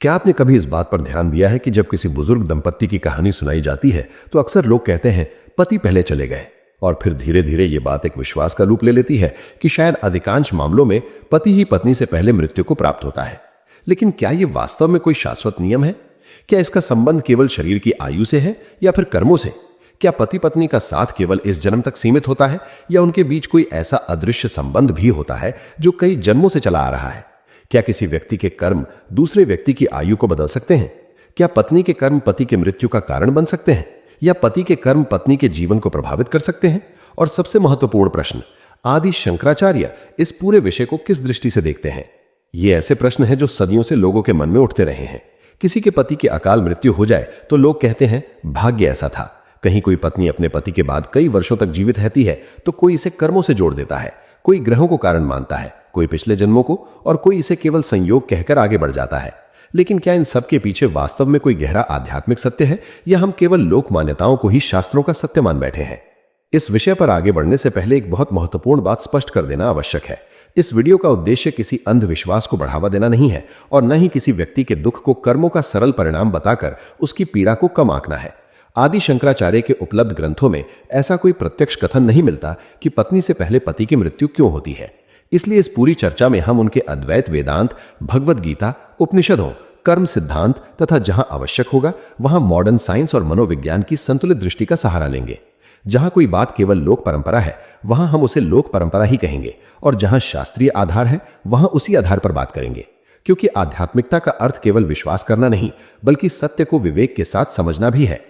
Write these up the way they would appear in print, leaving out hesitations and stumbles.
क्या आपने कभी इस बात पर ध्यान दिया है कि जब किसी बुजुर्ग दंपत्ति की कहानी सुनाई जाती है तो अक्सर लोग कहते हैं पति पहले चले गए, और फिर धीरे धीरे ये बात एक विश्वास का रूप ले लेती है कि शायद अधिकांश मामलों में पति ही पत्नी से पहले मृत्यु को प्राप्त होता है। लेकिन क्या यह वास्तव में कोई शाश्वत नियम है? क्या इसका संबंध केवल शरीर की आयु से है या फिर कर्मों से? क्या पति पत्नी का साथ केवल इस जन्म तक सीमित होता है या उनके बीच कोई ऐसा अदृश्य संबंध भी होता है जो कई जन्मों से चला आ रहा है? क्या किसी व्यक्ति के कर्म दूसरे व्यक्ति की आयु को बदल सकते हैं? क्या पत्नी के कर्म पति की मृत्यु का कारण बन सकते हैं या पति के कर्म पत्नी के जीवन को प्रभावित कर सकते हैं? और सबसे महत्वपूर्ण प्रश्न, आदि शंकराचार्य इस पूरे विषय को किस दृष्टि से देखते हैं? ये ऐसे प्रश्न हैं जो सदियों से लोगों के मन में उठते रहे हैं। किसी के पति की अकाल मृत्यु हो जाए तो लोग कहते हैं भाग्य ऐसा था। कहीं कोई पत्नी अपने पति के बाद कई वर्षों तक जीवित रहती है तो कोई इसे कर्मों से जोड़ देता है, कोई ग्रहों को कारण मानता है, कोई पिछले जन्मों को, और कोई इसे केवल संयोग कहकर आगे बढ़ जाता है। लेकिन क्या इन सब के पीछे वास्तव में कोई गहरा आध्यात्मिक सत्य है या हम केवल लोक मान्यताओं को ही शास्त्रों का सत्य मान बैठे हैं? इस विषय पर आगे बढ़ने से पहले एक बहुत महत्वपूर्ण बात स्पष्ट कर देना आवश्यक है। इस वीडियो का उद्देश्य किसी अंधविश्वास को बढ़ावा देना नहीं है और न ही किसी व्यक्ति के दुख को कर्मों का सरल परिणाम बताकर उसकी पीड़ा को कम आंकना है। आदि शंकराचार्य के उपलब्ध ग्रंथों में ऐसा कोई प्रत्यक्ष कथन नहीं मिलता कि पत्नी से पहले पति की मृत्यु क्यों होती है। इसलिए इस पूरी चर्चा में हम उनके अद्वैत वेदांत, भगवद गीता, उपनिषदों, कर्म सिद्धांत तथा जहां आवश्यक होगा वहां मॉडर्न साइंस और मनोविज्ञान की संतुलित दृष्टि का सहारा लेंगे। जहां कोई बात केवल लोक परंपरा है वहां हम उसे लोक परंपरा ही कहेंगे, और जहां शास्त्रीय आधार है वहां उसी आधार पर बात करेंगे। क्योंकि आध्यात्मिकता का अर्थ केवल विश्वास करना नहीं बल्कि सत्य को विवेक के साथ समझना भी है।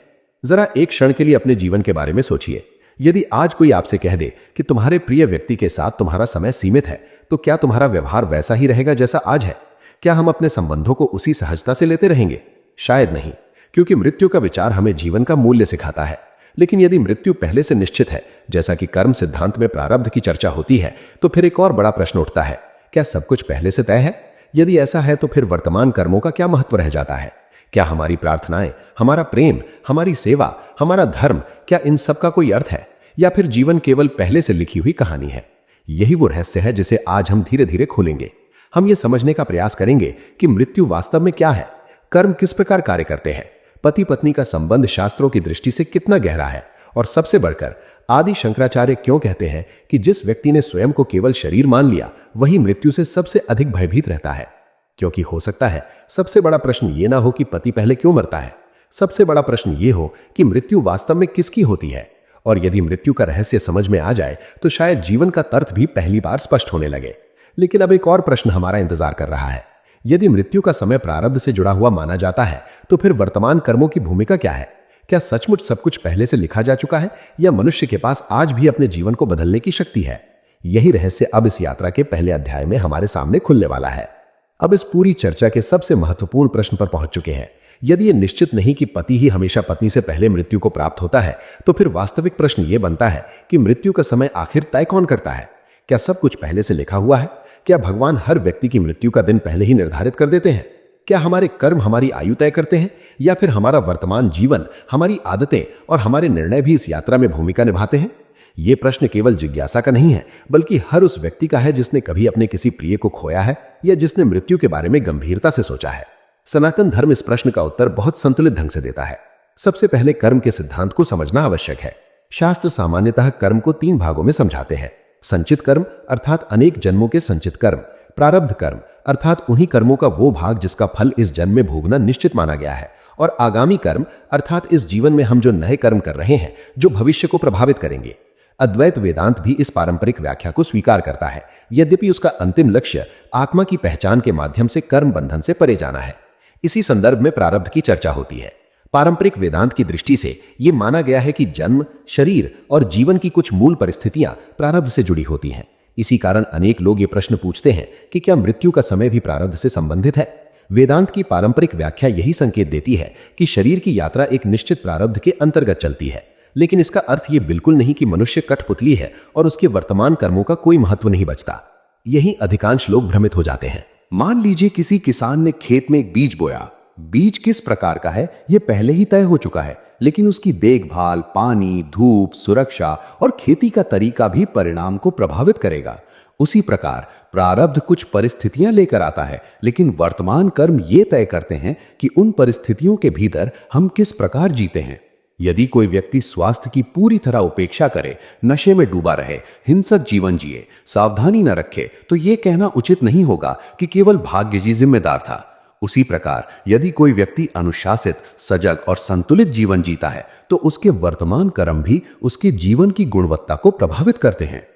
जरा एक क्षण के लिए अपने जीवन के बारे में सोचिए। यदि आज कोई आपसे कह दे कि तुम्हारे प्रिय व्यक्ति के साथ तुम्हारा समय सीमित है, तो क्या तुम्हारा व्यवहार वैसा ही रहेगा जैसा आज है? क्या हम अपने संबंधों को उसी सहजता से लेते रहेंगे? शायद नहीं, क्योंकि मृत्यु का विचार हमें जीवन का मूल्य सिखाता है। लेकिन यदि मृत्यु पहले से निश्चित है, जैसा कि कर्म सिद्धांत में प्रारब्ध की चर्चा होती है, तो फिर एक और बड़ा प्रश्न उठता है, क्या सब कुछ पहले से तय है? यदि ऐसा है तो फिर वर्तमान कर्मों का क्या महत्व रह जाता है? क्या हमारी प्रार्थनाएं, हमारा प्रेम, हमारी सेवा, हमारा धर्म, क्या इन सब का कोई अर्थ है या फिर जीवन केवल पहले से लिखी हुई कहानी है? यही वो रहस्य है जिसे आज हम धीरे धीरे खोलेंगे। हम ये समझने का प्रयास करेंगे कि मृत्यु वास्तव में क्या है, कर्म किस प्रकार कार्य करते हैं, पति पत्नी का संबंध शास्त्रों की दृष्टि से कितना गहरा है, और सबसे बढ़कर आदि शंकराचार्य क्यों कहते हैं कि जिस व्यक्ति ने स्वयं को केवल शरीर मान लिया वही मृत्यु से सबसे अधिक भयभीत रहता है। क्योंकि हो सकता है सबसे बड़ा प्रश्न ये ना हो कि पति पहले क्यों मरता है, सबसे बड़ा प्रश्न ये हो कि मृत्यु वास्तव में किसकी होती है। और यदि मृत्यु का रहस्य समझ में आ जाए तो शायद जीवन का तर्थ भी पहली बार स्पष्ट होने लगे। लेकिन अब एक और प्रश्न हमारा इंतजार कर रहा है। यदि मृत्यु का समय प्रारब्ध से जुड़ा हुआ माना जाता है तो फिर वर्तमान कर्मों की भूमिका क्या है? क्या सचमुच सब कुछ पहले से लिखा जा चुका है या मनुष्य के पास आज भी अपने जीवन को बदलने की शक्ति है? यही रहस्य अब इस यात्रा के पहले अध्याय में हमारे सामने खुलने वाला है। अब इस पूरी चर्चा के सबसे महत्वपूर्ण प्रश्न पर पहुंच चुके हैं। यदि ये निश्चित नहीं कि पति ही हमेशा पत्नी से पहले मृत्यु को प्राप्त होता है, तो फिर वास्तविक प्रश्न ये बनता है कि मृत्यु का समय आखिर तय कौन करता है? क्या सब कुछ पहले से लिखा हुआ है? क्या भगवान हर व्यक्ति की मृत्यु का दिन पहले ही निर्धारित कर देते हैं? क्या हमारे कर्म हमारी आयु तय करते हैं या फिर हमारा वर्तमान जीवन, हमारी आदतें और हमारे निर्णय भी इस यात्रा में भूमिका निभाते हैं? ये प्रश्न केवल जिज्ञासा का नहीं है बल्कि हर उस व्यक्ति का है जिसने कभी अपने किसी प्रिय को खोया है या जिसने मृत्यु के बारे में गंभीरता से सोचा है। सनातन धर्म इस प्रश्न का उत्तर बहुत संतुलित ढंग से देता है। सबसे पहले कर्म के सिद्धांत को समझना आवश्यक है। शास्त्र सामान्यतः कर्म को 3 भागों में समझाते हैं। संचित कर्म अर्थात अनेक जन्मों के संचित कर्म, प्रारब्ध कर्म अर्थात उन्हीं कर्मों का वो भाग जिसका फल इस जन्म में भोगना निश्चित माना गया है, और आगामी कर्म अर्थात इस जीवन में हम जो नए कर्म कर रहे हैं जो भविष्य को प्रभावित करेंगे। अद्वैत वेदांत भी इस पारंपरिक व्याख्या को स्वीकार करता है, यद्यपि उसका अंतिम लक्ष्य आत्मा की पहचान के माध्यम से कर्म बंधन से परे जाना है। इसी संदर्भ में प्रारब्ध की चर्चा होती है। पारंपरिक वेदांत की दृष्टि से यह माना गया है कि जन्म, शरीर और जीवन की कुछ मूल परिस्थितियां प्रारब्ध से जुड़ी होती हैं। इसी कारण अनेक लोग ये प्रश्न पूछते हैं कि क्या मृत्यु का समय भी प्रारब्ध से संबंधित है? वेदांत की पारंपरिक व्याख्या यही संकेत देती है कि शरीर की यात्रा एक निश्चित प्रारब्ध के अंतर्गत चलती है, लेकिन इसका अर्थ ये बिल्कुल नहीं कि मनुष्य कठपुतली है और उसके वर्तमान कर्मों का कोई महत्व नहीं बचता। यही अधिकांश लोग भ्रमित हो जाते हैं। मान लीजिए किसी किसान ने खेत में एक बीज बोया। बीज किस प्रकार का है यह पहले ही तय हो चुका है, लेकिन उसकी देखभाल, पानी, धूप, सुरक्षा और खेती का तरीका भी परिणाम को प्रभावित करेगा। उसी प्रकार प्रारब्ध कुछ परिस्थितियां लेकर आता है, लेकिन वर्तमान कर्म ये तय करते हैं कि उन परिस्थितियों के भीतर हम किस प्रकार जीते हैं। यदि कोई व्यक्ति स्वास्थ्य की पूरी तरह उपेक्षा करे, नशे में डूबा रहे, हिंसक जीवन जिए, सावधानी न रखे, तो यह कहना उचित नहीं होगा कि केवल भाग्य जी जिम्मेदार था। उसी प्रकार यदि कोई व्यक्ति अनुशासित, सजग और संतुलित जीवन जीता है, तो उसके वर्तमान कर्म भी उसके जीवन की गुणवत्ता को प्रभावित करते हैं।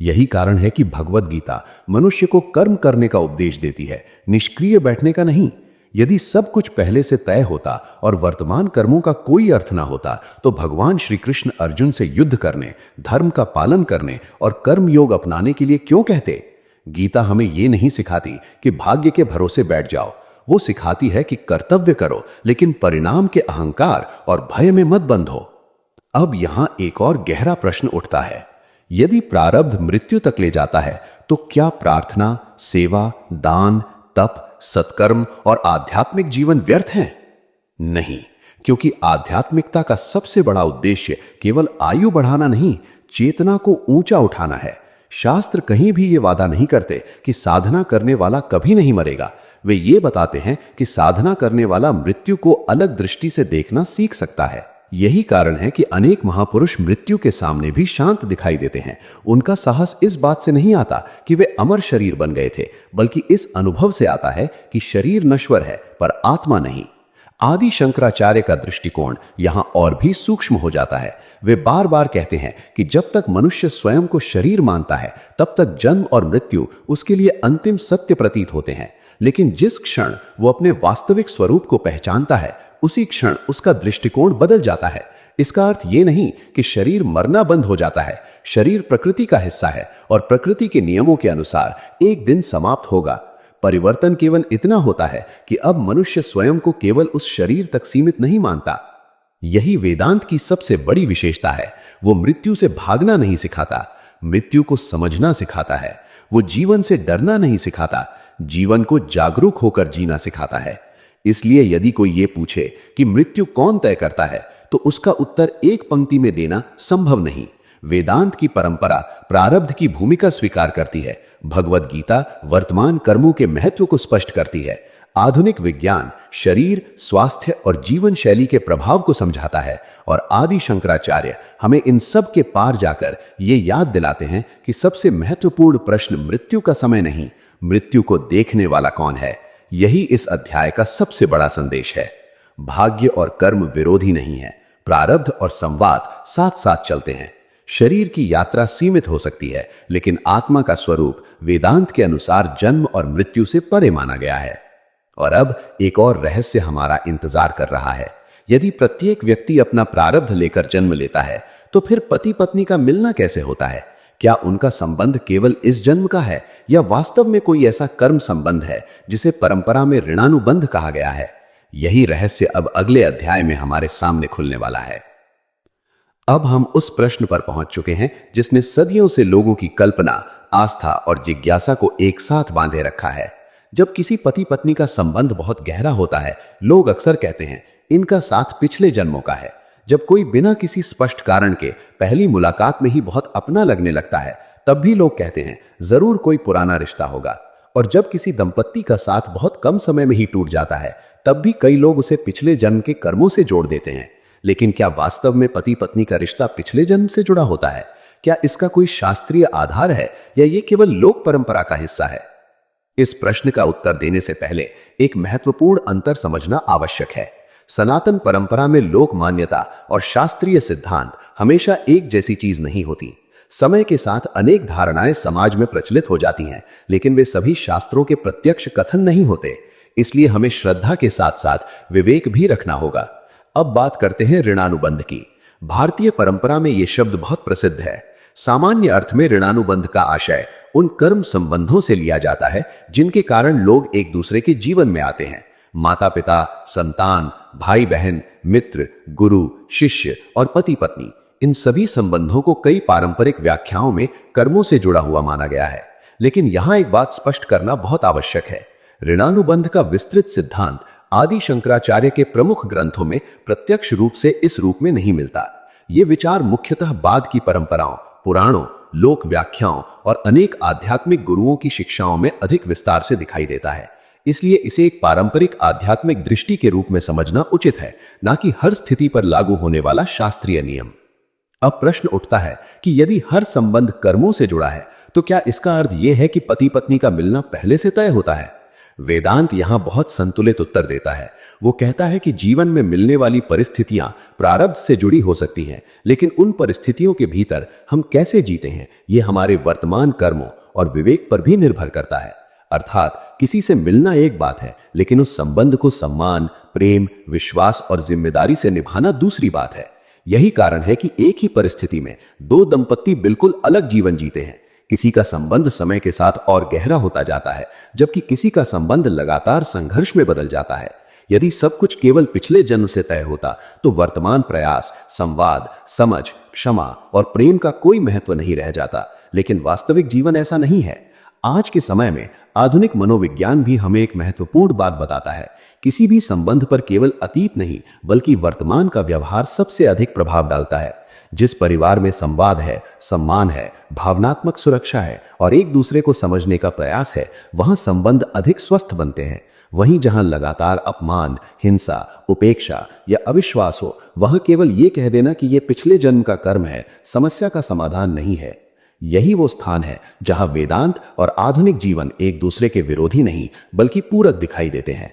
यही कारण है कि भगवत गीता मनुष्य को कर्म करने का उपदेश देती है, निष्क्रिय बैठने का नहीं। यदि सब कुछ पहले से तय होता और वर्तमान कर्मों का कोई अर्थ ना होता, तो भगवान श्री कृष्ण अर्जुन से युद्ध करने, धर्म का पालन करने और कर्म योग अपनाने के लिए क्यों कहते? गीता हमें यह नहीं सिखाती कि भाग्य के भरोसे बैठ जाओ। वो सिखाती है कि कर्तव्य करो, लेकिन परिणाम के अहंकार और भय में मत बंधो। अब यहां एक और गहरा प्रश्न उठता है। यदि प्रारब्ध मृत्यु तक ले जाता है, तो क्या प्रार्थना, सेवा, दान, तप, सत्कर्म और आध्यात्मिक जीवन व्यर्थ हैं? नहीं, क्योंकि आध्यात्मिकता का सबसे बड़ा उद्देश्य केवल आयु बढ़ाना नहीं, चेतना को ऊंचा उठाना है। शास्त्र कहीं भी ये वादा नहीं करते कि साधना करने वाला कभी नहीं मरेगा। वे ये बताते हैं कि साधना करने वाला मृत्यु को अलग दृष्टि से देखना सीख सकता है। यही कारण है कि अनेक महापुरुष मृत्यु के सामने भी शांत दिखाई देते हैं। उनका साहस इस बात से नहीं आता कि वे अमर शरीर बन गए थे, बल्कि इस अनुभव से आता है कि शरीर नश्वर है पर आत्मा नहीं। आदि शंकराचार्य का दृष्टिकोण यहां और भी सूक्ष्म हो जाता है। वे बार बार कहते हैं कि जब तक मनुष्य स्वयं को शरीर मानता है, तब तक जन्म और मृत्यु उसके लिए अंतिम सत्य प्रतीत होते हैं। लेकिन जिस क्षण वो अपने वास्तविक स्वरूप को पहचानता है, उसी क्षण उसका दृष्टिकोण बदल जाता है। इसका अर्थ ये नहीं कि शरीर मरना बंद हो जाता है। शरीर प्रकृति का हिस्सा है और प्रकृति के नियमों के अनुसार एक दिन समाप्त होगा। परिवर्तन केवल इतना होता है कि अब मनुष्य स्वयं को केवल उस शरीर तक सीमित नहीं मानता। यही वेदांत की सबसे बड़ी विशेषता है। वो मृत्यु से भागना नहीं सिखाता, मृत्यु को समझना सिखाता है। वो जीवन से डरना नहीं सिखाता, जीवन को जागरूक होकर जीना सिखाता है। इसलिए यदि कोई ये पूछे कि मृत्यु कौन तय करता है, तो उसका उत्तर एक पंक्ति में देना संभव नहीं। वेदांत की परंपरा प्रारब्ध की भूमिका स्वीकार करती है। भगवत गीता वर्तमान कर्मों के महत्व को स्पष्ट करती है। आधुनिक विज्ञान शरीर, स्वास्थ्य और जीवन शैली के प्रभाव को समझाता है, और आदि शंकराचार्य हमें इन सब के पार जाकर ये याद दिलाते हैं कि सबसे महत्वपूर्ण प्रश्न मृत्यु का समय नहीं, मृत्यु को देखने वाला कौन है। यही इस अध्याय का सबसे बड़ा संदेश है। भाग्य और कर्म विरोधी नहीं है, प्रारब्ध और संवाद साथ साथ चलते हैं। शरीर की यात्रा सीमित हो सकती है, लेकिन आत्मा का स्वरूप वेदांत के अनुसार जन्म और मृत्यु से परे माना गया है। और अब एक और रहस्य हमारा इंतजार कर रहा है। यदि प्रत्येक व्यक्ति अपना प्रारब्ध लेकर जन्म लेता है, तो फिर पति पत्नी का मिलना कैसे होता है? क्या उनका संबंध केवल इस जन्म का है, या वास्तव में कोई ऐसा कर्म संबंध है जिसे परंपरा में ऋणानुबंध कहा गया है? यही रहस्य अब अगले अध्याय में हमारे सामने खुलने वाला है। अब हम उस प्रश्न पर पहुंच चुके हैं जिसने सदियों से लोगों की कल्पना, आस्था और जिज्ञासा को एक साथ बांधे रखा है। जब किसी पति पत्नी का संबंध बहुत गहरा होता है, लोग अक्सर कहते हैं इनका साथ पिछले जन्मों का है। जब कोई बिना किसी स्पष्ट कारण के पहली मुलाकात में ही बहुत अपना लगने लगता है, तब भी लोग कहते हैं जरूर कोई पुराना रिश्ता होगा। और जब किसी दंपत्ति का साथ बहुत कम समय में ही टूट जाता है, तब भी कई लोग उसे पिछले जन्म के कर्मों से जोड़ देते हैं। लेकिन क्या वास्तव में पति पत्नी का रिश्ता पिछले जन्म से जुड़ा होता है? क्या इसका कोई शास्त्रीय आधार है, या ये केवल लोक परंपरा का हिस्सा है? इस प्रश्न का उत्तर देने से पहले एक महत्वपूर्ण अंतर समझना आवश्यक है। सनातन परंपरा में लोक मान्यता और शास्त्रीय सिद्धांत हमेशा एक जैसी चीज नहीं होती। समय के साथ अनेक धारणाएं समाज में प्रचलित हो जाती हैं, लेकिन वे सभी शास्त्रों के प्रत्यक्ष कथन नहीं होते। इसलिए हमें श्रद्धा के साथ साथ विवेक भी रखना होगा। अब बात करते हैं ऋणानुबंध की। भारतीय परंपरा में यह शब्द बहुत प्रसिद्ध है। सामान्य अर्थ में ऋणानुबंध का आशय उन कर्म संबंधों से लिया जाता है जिनके कारण लोग एक दूसरे के जीवन में आते हैं। माता पिता, संतान, भाई बहन, मित्र, गुरु, शिष्य और पति पत्नी, इन सभी संबंधों को कई पारंपरिक व्याख्याओं में कर्मों से जुड़ा हुआ माना गया है। लेकिन यहां एक बात स्पष्ट करना बहुत आवश्यक है। ऋणानुबंध का विस्तृत सिद्धांत आदि शंकराचार्य के प्रमुख ग्रंथों में प्रत्यक्ष रूप से इस रूप में नहीं मिलता। ये विचार मुख्यतः बाद की परंपराओं, पुराणों लोक व्याख्याओं और अनेक आध्यात्मिक गुरुओं की शिक्षाओं में अधिक विस्तार से दिखाई देता है। इसलिए इसे एक पारंपरिक आध्यात्मिक दृष्टि के रूप में समझना उचित है, न कि हर स्थिति पर लागू होने वाला शास्त्रीय नियम। अब प्रश्न उठता है कि यदि हर संबंध कर्मों से जुड़ा है तो क्या इसका अर्थ यह है कि पति पत्नी का मिलना पहले से तय होता है? वेदांत यहां बहुत संतुलित उत्तर देता है। वो कहता है कि जीवन में मिलने वाली परिस्थितियां प्रारब्ध से जुड़ी हो सकती हैं, लेकिन उन परिस्थितियों के भीतर हम कैसे जीते हैं ये हमारे वर्तमान कर्मों और विवेक पर भी निर्भर करता है। अर्थात किसी से मिलना एक बात है, लेकिन उस संबंध को सम्मान, प्रेम, विश्वास और जिम्मेदारी से निभाना दूसरी बात है। यही कारण है कि एक ही परिस्थिति में दो दंपत्ति बिल्कुल अलग जीवन जीते हैं। किसी का संबंध समय के साथ और गहरा होता जाता है, जबकि किसी का संबंध लगातार संघर्ष में बदल जाता है। यदि सब कुछ केवल पिछले जन्म से तय होता तो वर्तमान प्रयास, संवाद, समझ, क्षमा और प्रेम का कोई महत्व नहीं रह जाता। लेकिन वास्तविक जीवन ऐसा नहीं है। आज के समय में आधुनिक मनोविज्ञान भी हमें एक महत्वपूर्ण बात बताता है। किसी भी संबंध पर केवल अतीत नहीं बल्कि वर्तमान का व्यवहार सबसे अधिक प्रभाव डालता है। जिस परिवार में संवाद है, सम्मान है, भावनात्मक सुरक्षा है और एक दूसरे को समझने का प्रयास है, वहां संबंध अधिक स्वस्थ बनते हैं। वहीं जहां लगातार अपमान, हिंसा, उपेक्षा या अविश्वास हो, वहां केवल ये कह देना कि यह पिछले जन्म का कर्म है, समस्या का समाधान नहीं है। यही वो स्थान है जहां वेदांत और आधुनिक जीवन एक दूसरे के विरोधी नहीं बल्कि पूरक दिखाई देते हैं।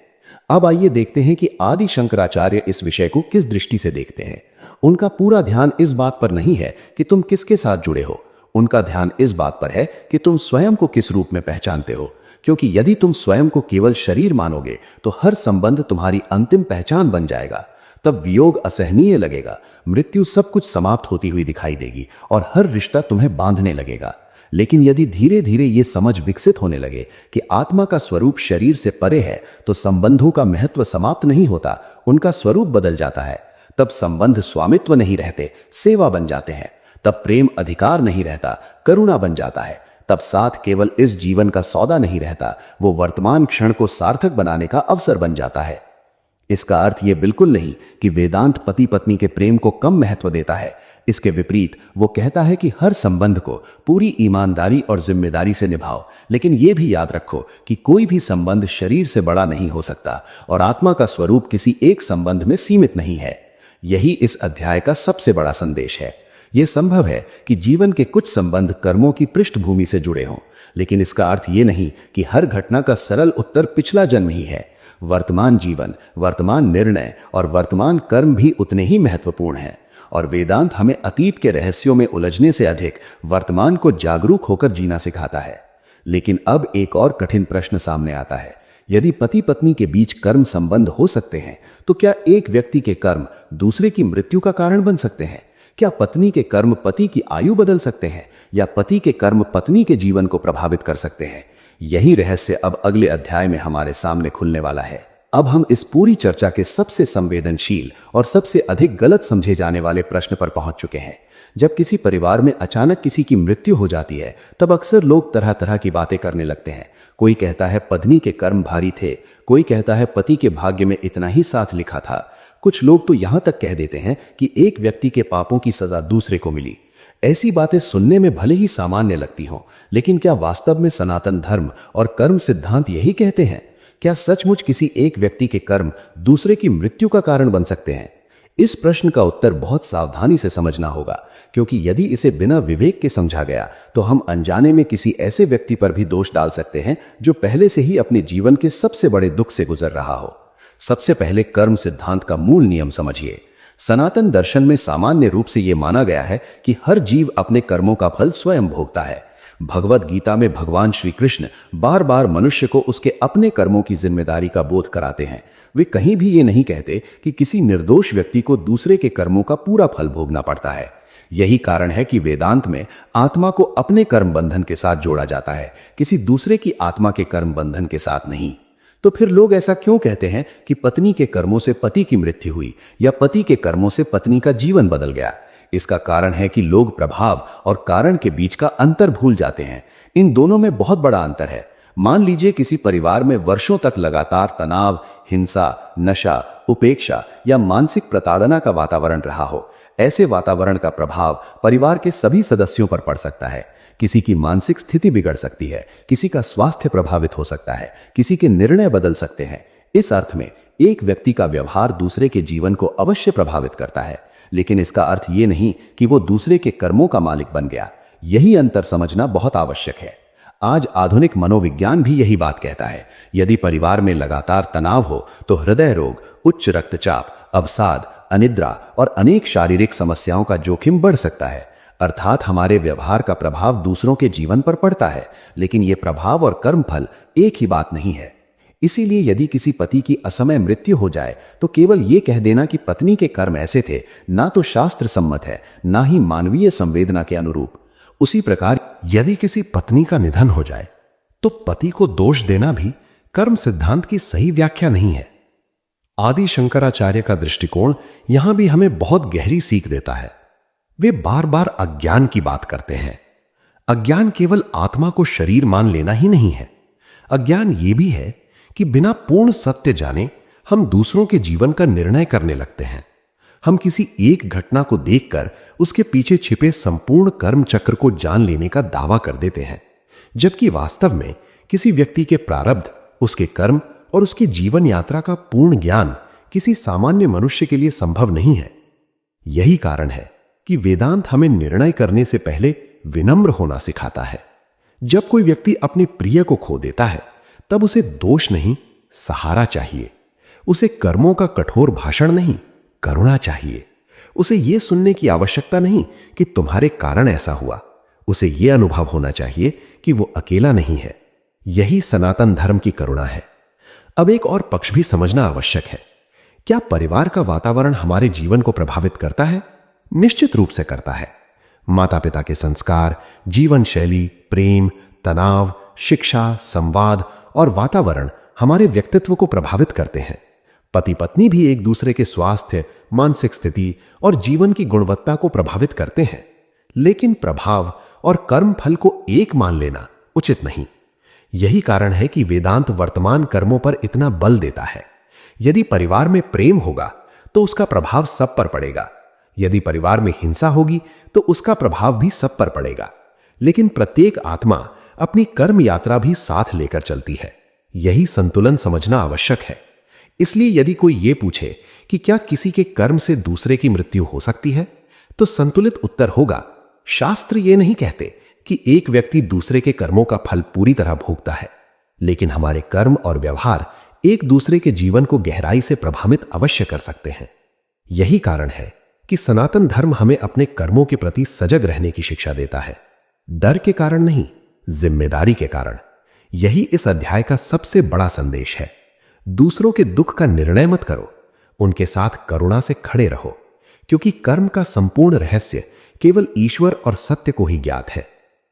अब आइए देखते हैं कि आदि शंकराचार्य इस विषय को किस दृष्टि से देखते हैं। उनका पूरा ध्यान इस बात पर नहीं है कि तुम किसके साथ जुड़े हो, उनका ध्यान इस बात पर है कि तुम स्वयं को किस रूप में पहचानते हो। क्योंकि यदि तुम स्वयं को केवल शरीर मानोगे तो हर संबंध तुम्हारी अंतिम पहचान बन जाएगा। तब वियोग असहनीय लगेगा, मृत्यु सब कुछ समाप्त होती हुई दिखाई देगी और हर रिश्ता तुम्हें बांधने लगेगा। लेकिन यदि धीरे धीरे ये समझ विकसित होने लगे कि आत्मा का स्वरूप शरीर से परे है, तो संबंधों का महत्व समाप्त नहीं होता, उनका स्वरूप बदल जाता है। तब संबंध स्वामित्व नहीं रहते, सेवा बन जाते हैं। तब प्रेम अधिकार नहीं रहता, करुणा बन जाता है। तब साथ केवल इस जीवन का सौदा नहीं रहता, वो वर्तमान क्षण को सार्थक बनाने का अवसर बन जाता है। इसका अर्थ यह बिल्कुल नहीं कि वेदांत पति पत्नी के प्रेम को कम महत्व देता है। इसके विपरीत वो कहता है कि हर संबंध को पूरी ईमानदारी और जिम्मेदारी से निभाओ, लेकिन यह भी याद रखो कि कोई भी संबंध शरीर से बड़ा नहीं हो सकता और आत्मा का स्वरूप किसी एक संबंध में सीमित नहीं है। यही इस अध्याय का सबसे बड़ा संदेश है। यह संभव है कि जीवन के कुछ संबंध कर्मों की पृष्ठभूमि से जुड़े हों, लेकिन इसका अर्थ यह नहीं कि हर घटना का सरल उत्तर पिछला जन्म ही है। वर्तमान जीवन, वर्तमान निर्णय और वर्तमान कर्म भी उतने ही महत्वपूर्ण हैं। और वेदांत हमें अतीत के रहस्यों में उलझने से अधिक वर्तमान को जागरूक होकर जीना सिखाता है। लेकिन अब एक और कठिन प्रश्न सामने आता है। यदि पति पत्नी के बीच कर्म संबंध हो सकते हैं, तो क्या एक व्यक्ति के कर्म दूसरे की मृत्यु का कारण बन सकते हैं? क्या पत्नी के कर्म पति की आयु बदल सकते हैं या पति के कर्म पत्नी के जीवन को प्रभावित कर सकते हैं? यही रहस्य अब अगले अध्याय में हमारे सामने खुलने वाला है। अब हम इस पूरी चर्चा के सबसे संवेदनशील और सबसे अधिक गलत समझे जाने वाले प्रश्न पर पहुंच चुके हैं। जब किसी परिवार में अचानक किसी की मृत्यु हो जाती है, तब अक्सर लोग तरह तरह की बातें करने लगते हैं। कोई कहता है पत्नी के कर्म भारी थे, कोई कहता है पति के भाग्य में इतना ही साथ लिखा था। कुछ लोग तो यहां तक कह देते हैं कि एक व्यक्ति के पापों की सजा दूसरे को मिली। ऐसी बातें सुनने में भले ही सामान्य लगती हों, लेकिन क्या वास्तव में सनातन धर्म और कर्म सिद्धांत यही कहते हैं? क्या सचमुच किसी एक व्यक्ति के कर्म दूसरे की मृत्यु का कारण बन सकते हैं? इस प्रश्न का उत्तर बहुत सावधानी से समझना होगा, क्योंकि यदि इसे बिना विवेक के समझा गया तो हम अनजाने में किसी ऐसे व्यक्ति पर भी दोष डाल सकते हैं जो पहले से ही अपने जीवन के सबसे बड़े दुख से गुजर रहा हो। सबसे पहले कर्म सिद्धांत का मूल नियम समझिए। सनातन दर्शन में सामान्य रूप से यह माना गया है कि हर जीव अपने कर्मों का फल स्वयं भोगता है। भगवत गीता में भगवान श्री कृष्ण बार बार मनुष्य को उसके अपने कर्मों की जिम्मेदारी का बोध कराते हैं। वे कहीं भी ये नहीं कहते कि किसी निर्दोष व्यक्ति को दूसरे के कर्मों का पूरा फल भोगना पड़ता है। यही कारण है कि वेदांत में आत्मा को अपने कर्म बंधन के साथ जोड़ा जाता है, किसी दूसरे की आत्मा के कर्म बंधन के साथ नहीं। तो फिर लोग ऐसा क्यों कहते हैं कि पत्नी के कर्मों से पति की मृत्यु हुई या पति के कर्मों से पत्नी का जीवन बदल गया? इसका कारण है कि लोग प्रभाव और कारण के बीच का अंतर भूल जाते हैं। इन दोनों में बहुत बड़ा अंतर है। मान लीजिए किसी परिवार में वर्षों तक लगातार तनाव, हिंसा, नशा, उपेक्षा या मानसिक प्रताड़ना का वातावरण रहा हो। ऐसे वातावरण का प्रभाव परिवार के सभी सदस्यों पर पड़ सकता है। किसी की मानसिक स्थिति बिगड़ सकती है, किसी का स्वास्थ्य प्रभावित हो सकता है, किसी के निर्णय बदल सकते हैं। इस अर्थ में एक व्यक्ति का व्यवहार दूसरे के जीवन को अवश्य प्रभावित करता है, लेकिन इसका अर्थ ये नहीं कि वो दूसरे के कर्मों का मालिक बन गया। यही अंतर समझना बहुत आवश्यक है। आज आधुनिक मनोविज्ञान भी यही बात कहता है। यदि परिवार में लगातार तनाव हो तो हृदय रोग, उच्च रक्तचाप, अवसाद, अनिद्रा और अनेक शारीरिक समस्याओं का जोखिम बढ़ सकता है। अर्थात हमारे व्यवहार का प्रभाव दूसरों के जीवन पर पड़ता है, लेकिन यह प्रभाव और कर्मफल एक ही बात नहीं है। इसीलिए यदि किसी पति की असमय मृत्यु हो जाए तो केवल यह कह देना कि पत्नी के कर्म ऐसे थे, ना तो शास्त्र सम्मत है, ना ही मानवीय संवेदना के अनुरूप। उसी प्रकार यदि किसी पत्नी का निधन हो जाए तो पति को दोष देना भी कर्म सिद्धांत की सही व्याख्या नहीं है। आदि शंकराचार्य का दृष्टिकोण यहां भी हमें बहुत गहरी सीख देता है। वे बार बार अज्ञान की बात करते हैं। अज्ञान केवल आत्मा को शरीर मान लेना ही नहीं है। अज्ञान यह भी है कि बिना पूर्ण सत्य जाने हम दूसरों के जीवन का निर्णय करने लगते हैं। हम किसी एक घटना को देखकर उसके पीछे छिपे संपूर्ण कर्म चक्र को जान लेने का दावा कर देते हैं, जबकि वास्तव में किसी व्यक्ति के प्रारब्ध, उसके कर्म और उसकी जीवन यात्रा का पूर्ण ज्ञान किसी सामान्य मनुष्य के लिए संभव नहीं है। यही कारण है कि वेदांत हमें निर्णय करने से पहले विनम्र होना सिखाता है। जब कोई व्यक्ति अपने प्रिय को खो देता है तब उसे दोष नहीं, सहारा चाहिए। उसे कर्मों का कठोर भाषण नहीं, करुणा चाहिए। उसे यह सुनने की आवश्यकता नहीं कि तुम्हारे कारण ऐसा हुआ। उसे यह अनुभव होना चाहिए कि वो अकेला नहीं है। यही सनातन धर्म की करुणा है। अब एक और पक्ष भी समझना आवश्यक है। क्या परिवार का वातावरण हमारे जीवन को प्रभावित करता है? निश्चित रूप से करता है। माता पिता के संस्कार, जीवन शैली, प्रेम, तनाव, शिक्षा, संवाद और वातावरण हमारे व्यक्तित्व को प्रभावित करते हैं। पति पत्नी भी एक दूसरे के स्वास्थ्य, मानसिक स्थिति और जीवन की गुणवत्ता को प्रभावित करते हैं, लेकिन प्रभाव और कर्म फल को एक मान लेना उचित नहीं। यही कारण है कि वेदांत वर्तमान कर्मों पर इतना बल देता है। यदि परिवार में प्रेम होगा तो उसका प्रभाव सब पर पड़ेगा। यदि परिवार में हिंसा होगी तो उसका प्रभाव भी सब पर पड़ेगा। लेकिन प्रत्येक आत्मा अपनी कर्म यात्रा भी साथ लेकर चलती है। यही संतुलन समझना आवश्यक है। इसलिए यदि कोई यह पूछे कि क्या किसी के कर्म से दूसरे की मृत्यु हो सकती है, तो संतुलित उत्तर होगा, शास्त्र ये नहीं कहते कि एक व्यक्ति दूसरे के कर्मों का फल पूरी तरह भोगता है, लेकिन हमारे कर्म और व्यवहार एक दूसरे के जीवन को गहराई से प्रभावित अवश्य कर सकते हैं। यही कारण है कि सनातन धर्म हमें अपने कर्मों के प्रति सजग रहने की शिक्षा देता है। डर के कारण नहीं, जिम्मेदारी के कारण। यही इस अध्याय का सबसे बड़ा संदेश है। दूसरों के दुख का निर्णय मत करो, उनके साथ करुणा से खड़े रहो, क्योंकि कर्म का संपूर्ण रहस्य केवल ईश्वर और सत्य को ही ज्ञात है।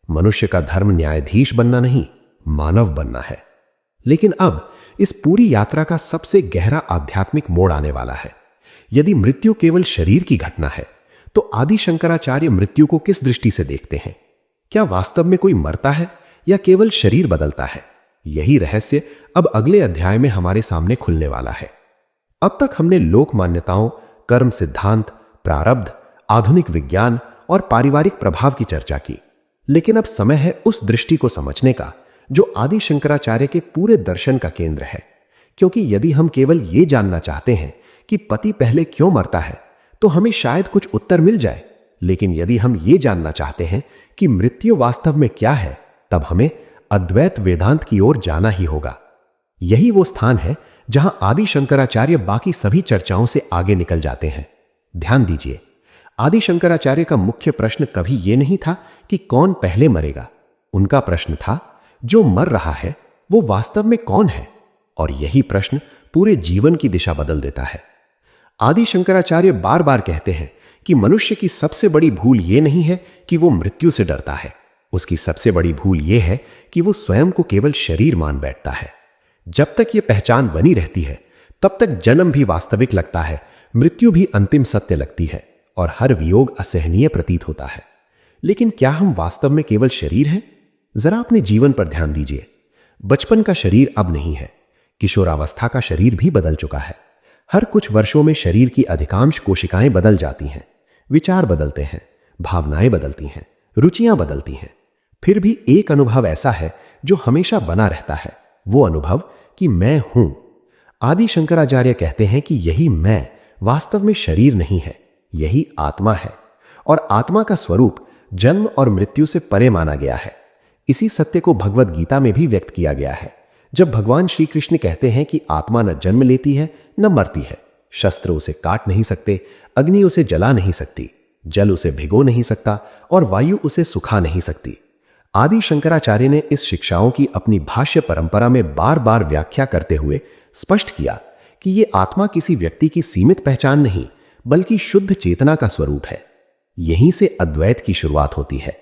मनुष्य का धर्म न्यायाधीश बनना नहीं, मानव बनना है। लेकिन अब इस पूरी यात्रा का सबसे गहरा आध्यात्मिक मोड़ आने वाला है। यदि मृत्यु केवल शरीर की घटना है तो आदि शंकराचार्य मृत्यु को किस दृष्टि से देखते हैं? क्या वास्तव में कोई मरता है या केवल शरीर बदलता है? यही रहस्य अब अगले अध्याय में हमारे सामने खुलने वाला है। अब तक हमने लोक मान्यताओं, कर्म सिद्धांत, प्रारब्ध, आधुनिक विज्ञान और पारिवारिक प्रभाव की चर्चा की, लेकिन अब समय है उस दृष्टि को समझने का जो आदि शंकराचार्य के पूरे दर्शन का केंद्र है। क्योंकि यदि हम केवल यह जानना चाहते हैं कि पति पहले क्यों मरता है तो हमें शायद कुछ उत्तर मिल जाए, लेकिन यदि हम ये जानना चाहते हैं कि मृत्यु वास्तव में क्या है, तब हमें अद्वैत वेदांत की ओर जाना ही होगा। यही वो स्थान है जहां आदि शंकराचार्य बाकी सभी चर्चाओं से आगे निकल जाते हैं। ध्यान दीजिए, आदि शंकराचार्य का मुख्य प्रश्न कभी यह नहीं था कि कौन पहले मरेगा। उनका प्रश्न था, जो मर रहा है वो वास्तव में कौन है? और यही प्रश्न पूरे जीवन की दिशा बदल देता है। आदि शंकराचार्य बार बार कहते हैं कि मनुष्य की सबसे बड़ी भूल यह नहीं है कि वो मृत्यु से डरता है, उसकी सबसे बड़ी भूल यह है कि वो स्वयं को केवल शरीर मान बैठता है। जब तक यह पहचान बनी रहती है तब तक जन्म भी वास्तविक लगता है, मृत्यु भी अंतिम सत्य लगती है और हर वियोग असहनीय प्रतीत होता है। लेकिन क्या हम वास्तव में केवल शरीर हैं? जरा अपने जीवन पर ध्यान दीजिए। बचपन का शरीर अब नहीं है, किशोरावस्था का शरीर भी बदल चुका है। हर कुछ वर्षों में शरीर की अधिकांश कोशिकाएं बदल जाती हैं। विचार बदलते हैं, भावनाएं बदलती हैं, रुचियां बदलती हैं। फिर भी एक अनुभव ऐसा है जो हमेशा बना रहता है, वो अनुभव कि मैं हूं। आदि शंकराचार्य कहते हैं कि यही मैं वास्तव में शरीर नहीं है, यही आत्मा है। और आत्मा का स्वरूप जन्म और मृत्यु से परे माना गया है। इसी सत्य को भगवद गीता में भी व्यक्त किया गया है, जब भगवान श्री कृष्ण कहते हैं कि आत्मा न जन्म लेती है न मरती है। शस्त्र उसे काट नहीं सकते, अग्नि उसे जला नहीं सकती, जल उसे भिगो नहीं सकता और वायु उसे सुखा नहीं सकती। आदि शंकराचार्य ने इस शिक्षाओं की अपनी भाष्य परंपरा में बार बार व्याख्या करते हुए स्पष्ट किया कि ये आत्मा किसी व्यक्ति की सीमित पहचान नहीं, बल्कि शुद्ध चेतना का स्वरूप है। यहीं से अद्वैत की शुरुआत होती है।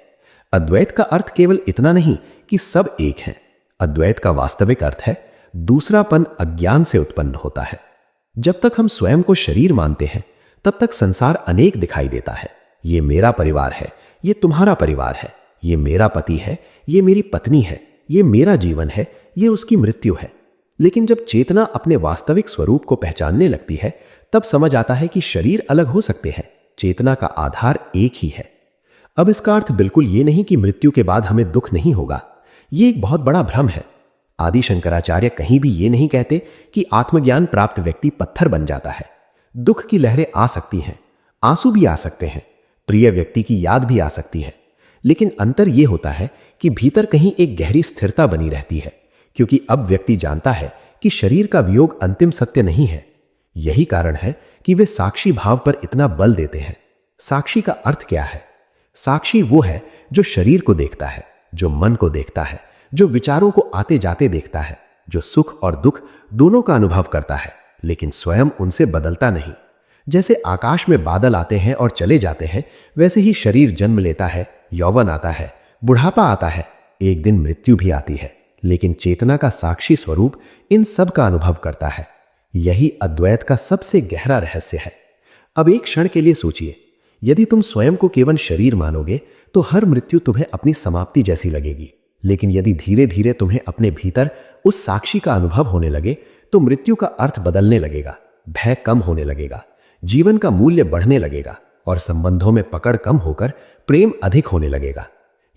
अद्वैत का अर्थ केवल इतना नहीं कि सब एक हैं। अद्वैत का वास्तविक अर्थ है दूसरापन अज्ञान से उत्पन्न होता है। जब तक हम स्वयं को शरीर मानते हैं, तब तक संसार अनेक दिखाई देता है। ये मेरा परिवार है, ये तुम्हारा परिवार है, ये मेरा पति है, ये मेरी पत्नी है, ये मेरा जीवन है, ये उसकी मृत्यु है। लेकिन जब चेतना अपने वास्तविक स्वरूप को पहचानने लगती है, तब समझ आता है कि शरीर अलग हो सकते हैं, चेतना का आधार एक ही है। अब इसका अर्थ बिल्कुल ये नहीं कि मृत्यु के बाद हमें दुख नहीं होगा। ये एक बहुत बड़ा भ्रम है। आदि शंकराचार्य कहीं भी ये नहीं कहते कि आत्मज्ञान प्राप्त व्यक्ति पत्थर बन जाता है। दुख की लहरें आ सकती हैं, आंसू भी आ सकते हैं, प्रिय व्यक्ति की याद भी आ सकती है, लेकिन अंतर यह होता है कि भीतर कहीं एक गहरी स्थिरता बनी रहती है, क्योंकि अब व्यक्ति जानता है कि शरीर का वियोग अंतिम सत्य नहीं है। यही कारण है कि वे साक्षी भाव पर इतना बल देते हैं। साक्षी का अर्थ क्या है? साक्षी वो है जो शरीर को देखता है, जो मन को देखता है, जो विचारों को आते जाते देखता है, जो सुख और दुख दोनों का अनुभव करता है, लेकिन स्वयं उनसे बदलता नहीं। जैसे आकाश में बादल आते हैं और चले जाते हैं, वैसे ही शरीर जन्म लेता है, यौवन आता है, बुढ़ापा आता है, एक दिन मृत्यु भी आती है, लेकिन चेतना का साक्षी स्वरूप इन सब का अनुभव करता है। यही अद्वैत का सबसे गहरा रहस्य है। अब एक क्षण के लिए सोचिए, यदि तुम स्वयं को केवल शरीर मानोगे तो हर मृत्यु तुम्हें अपनी समाप्ति जैसी लगेगी। लेकिन यदि धीरे धीरे तुम्हें अपने भीतर उस साक्षी का अनुभव होने लगे तो मृत्यु का अर्थ बदलने लगेगा, भय कम होने लगेगा, जीवन का मूल्य बढ़ने लगेगा और संबंधों में पकड़ कम होकर प्रेम अधिक होने लगेगा।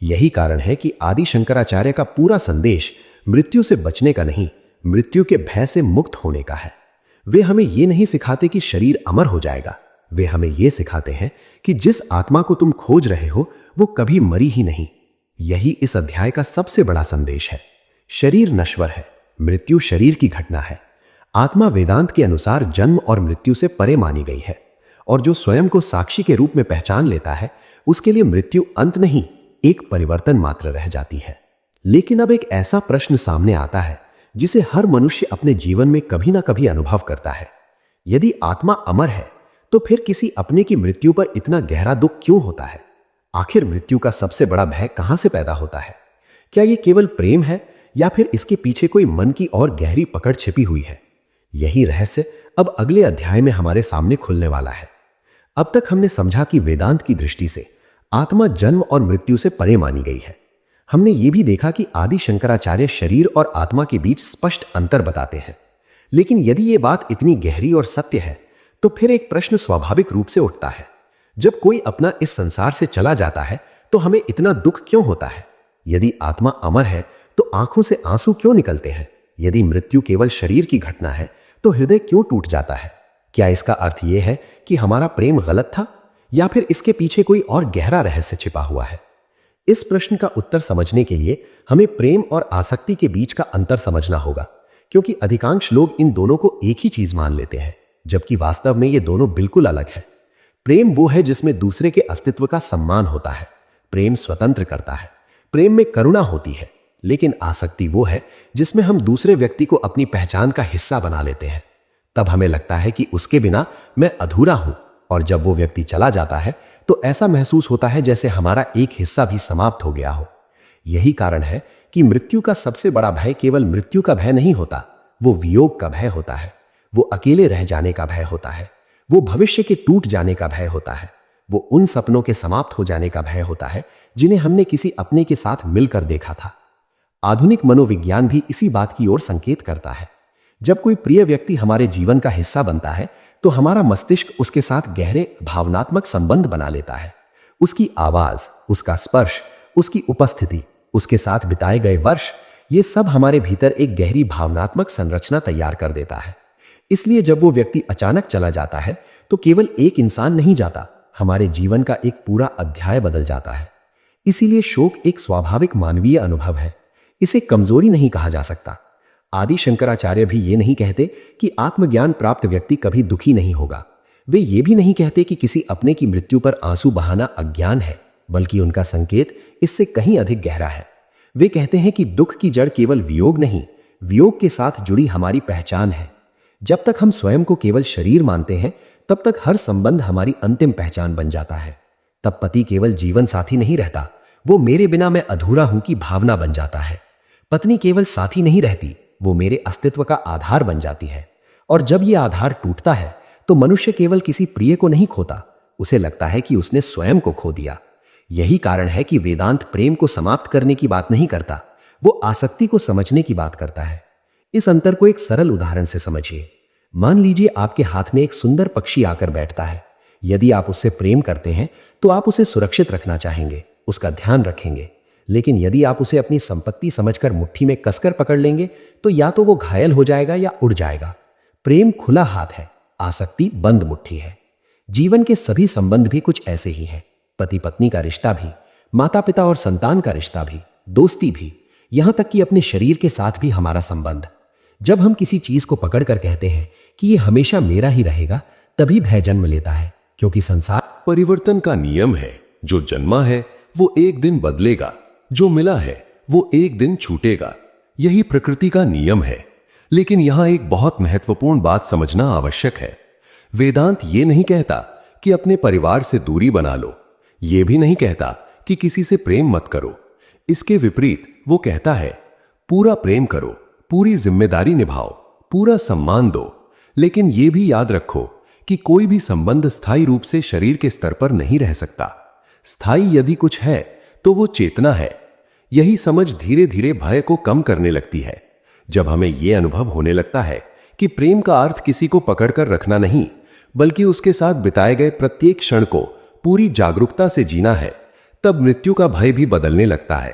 यही कारण है कि आदि शंकराचार्य का पूरा संदेश मृत्यु से बचने का नहीं, मृत्यु के भय से मुक्त होने का है। वे हमें यह नहीं सिखाते कि शरीर अमर हो जाएगा, वे हमें यह सिखाते हैं कि जिस आत्मा को तुम खोज रहे हो वो कभी मरी ही नहीं। यही इस अध्याय का सबसे बड़ा संदेश है। शरीर नश्वर है, मृत्यु शरीर की घटना है। आत्मा वेदांत के अनुसार जन्म और मृत्यु से परे मानी गई है, और जो स्वयं को साक्षी के रूप में पहचान लेता है उसके लिए मृत्यु अंत नहीं, एक परिवर्तन मात्र रह जाती है। लेकिन अब एक ऐसा प्रश्न सामने आता है जिसे हर मनुष्य अपने जीवन में कभी ना कभी अनुभव करता है। यदि आत्मा अमर है तो फिर किसी अपने की मृत्यु पर इतना गहरा दुख क्यों होता है? आखिर मृत्यु का सबसे बड़ा भय कहां से पैदा होता है? क्या यह केवल प्रेम है या फिर इसके पीछे कोई मन की और गहरी पकड़ छिपी हुई है? यही रहस्य अब अगले अध्याय में हमारे सामने खुलने वाला है। अब तक हमने समझा कि वेदांत की दृष्टि से आत्मा जन्म और मृत्यु से परे मानी गई है। हमने ये भी देखा कि आदि शंकराचार्य शरीर और आत्मा के बीच स्पष्ट अंतर बताते हैं। लेकिन यदि यह बात इतनी गहरी और सत्य है तो फिर एक प्रश्न स्वाभाविक रूप से उठता है। जब कोई अपना इस संसार से चला जाता है तो हमें इतना दुख क्यों होता है? यदि आत्मा अमर है तो आंखों से आंसू क्यों निकलते हैं? यदि मृत्यु केवल शरीर की घटना है तो हृदय क्यों टूट जाता है? क्या इसका अर्थ यह है कि हमारा प्रेम गलत था या फिर इसके पीछे कोई और गहरा रहस्य छिपा हुआ है? इस प्रश्न का उत्तर समझने के लिए हमें प्रेम और आसक्ति के बीच का अंतर समझना होगा, क्योंकि अधिकांश लोग इन दोनों को एक ही चीज मान लेते हैं, जबकि वास्तव में ये दोनों बिल्कुल अलग है। प्रेम वो है जिसमें दूसरे के अस्तित्व का सम्मान होता है, प्रेम स्वतंत्र करता है, प्रेम में करुणा होती है। लेकिन आसक्ति वो है जिसमें हम दूसरे व्यक्ति को अपनी पहचान का हिस्सा बना लेते हैं। तब हमें लगता है कि उसके बिना मैं अधूरा हूं, और जब वो व्यक्ति चला जाता है तो ऐसा महसूस होता है जैसे हमारा एक हिस्सा भी समाप्त हो गया हो। यही कारण है कि मृत्यु का सबसे बड़ा भय केवल मृत्यु का भय नहीं होता, वो वियोग का भय होता है, वो अकेले रह जाने का भय होता है, वो भविष्य के टूट जाने का भय होता है, वो उन सपनों के समाप्त हो जाने का भय होता है जिन्हें हमने किसी अपने के साथ मिलकर देखा था। आधुनिक मनोविज्ञान भी इसी बात की ओर संकेत करता है। जब कोई प्रिय व्यक्ति हमारे जीवन का हिस्सा बनता है तो हमारा मस्तिष्क उसके साथ गहरे भावनात्मक संबंध बना लेता है। उसकी आवाज, उसका स्पर्श, उसकी उपस्थिति, उसके साथ बिताए गए वर्ष, ये सब हमारे भीतर एक गहरी भावनात्मक संरचना तैयार कर देता है। इसलिए जब वो व्यक्ति अचानक चला जाता है तो केवल एक इंसान नहीं जाता, हमारे जीवन का एक पूरा अध्याय बदल जाता है। इसीलिए शोक एक स्वाभाविक मानवीय अनुभव है, इसे कमजोरी नहीं कहा जा सकता। आदि शंकराचार्य भी ये नहीं कहते कि आत्मज्ञान प्राप्त व्यक्ति कभी दुखी नहीं होगा। वे ये भी नहीं कहते कि किसी अपने की मृत्यु पर आंसू बहाना अज्ञान है, बल्कि उनका संकेत इससे कहीं अधिक गहरा है। वे कहते हैं कि दुख की जड़ केवल वियोग नहीं, वियोग के साथ जुड़ी हमारी पहचान है। जब तक हम स्वयं को केवल शरीर मानते हैं, तब तक हर संबंध हमारी अंतिम पहचान बन जाता है। तब पति केवल जीवन साथी नहीं रहता, वो मेरे बिना मैं अधूरा हूं की भावना बन जाता है। पत्नी केवल साथी नहीं रहती, वो मेरे अस्तित्व का आधार बन जाती है। और जब ये आधार टूटता है तो मनुष्य केवल किसी प्रिय को नहीं खोता, उसे लगता है कि उसने स्वयं को खो दिया। यही कारण है कि वेदांत प्रेम को समाप्त करने की बात नहीं करता, वो आसक्ति को समझने की बात करता है। इस अंतर को एक सरल उदाहरण से समझिए। मान लीजिए आपके हाथ में एक सुंदर पक्षी आकर बैठता है। यदि आप उससे प्रेम करते हैं तो आप उसे सुरक्षित रखना चाहेंगे, उसका ध्यान रखेंगे। लेकिन यदि आप उसे अपनी संपत्ति समझकर मुट्ठी में कसकर पकड़ लेंगे तो या तो वो घायल हो जाएगा या उड़ जाएगा। प्रेम खुला हाथ है, आसक्ति बंद मुट्ठी है। जीवन के सभी संबंध भी कुछ ऐसे ही हैं। पति पत्नी का रिश्ता भी, माता पिता और संतान का रिश्ता भी, दोस्ती भी, यहां तक कि अपने शरीर के साथ भी हमारा संबंध। जब हम किसी चीज को पकड़कर कहते हैं कि ये हमेशा मेरा ही रहेगा, तभी भय जन्म लेता है, क्योंकि संसार परिवर्तन का नियम है। जो जन्मा है वो एक दिन बदलेगा, जो मिला है वो एक दिन छूटेगा। यही प्रकृति का नियम है। लेकिन यहां एक बहुत महत्वपूर्ण बात समझना आवश्यक है। वेदांत ये नहीं कहता कि अपने परिवार से दूरी बना लो, ये भी नहीं कहता कि किसी से प्रेम मत करो। इसके विपरीत वो कहता है पूरा प्रेम करो, पूरी जिम्मेदारी निभाओ, पूरा सम्मान दो। लेकिन यह भी याद रखो कि कोई भी संबंध स्थायी रूप से शरीर के स्तर पर नहीं रह सकता। स्थायी यदि कुछ है तो वो चेतना है। यही समझ धीरे धीरे भय को कम करने लगती है। जब हमें यह अनुभव होने लगता है कि प्रेम का अर्थ किसी को पकड़कर रखना नहीं, बल्कि उसके साथ बिताए गए प्रत्येक क्षण को पूरी जागरूकता से जीना है, तब मृत्यु का भय भी बदलने लगता है।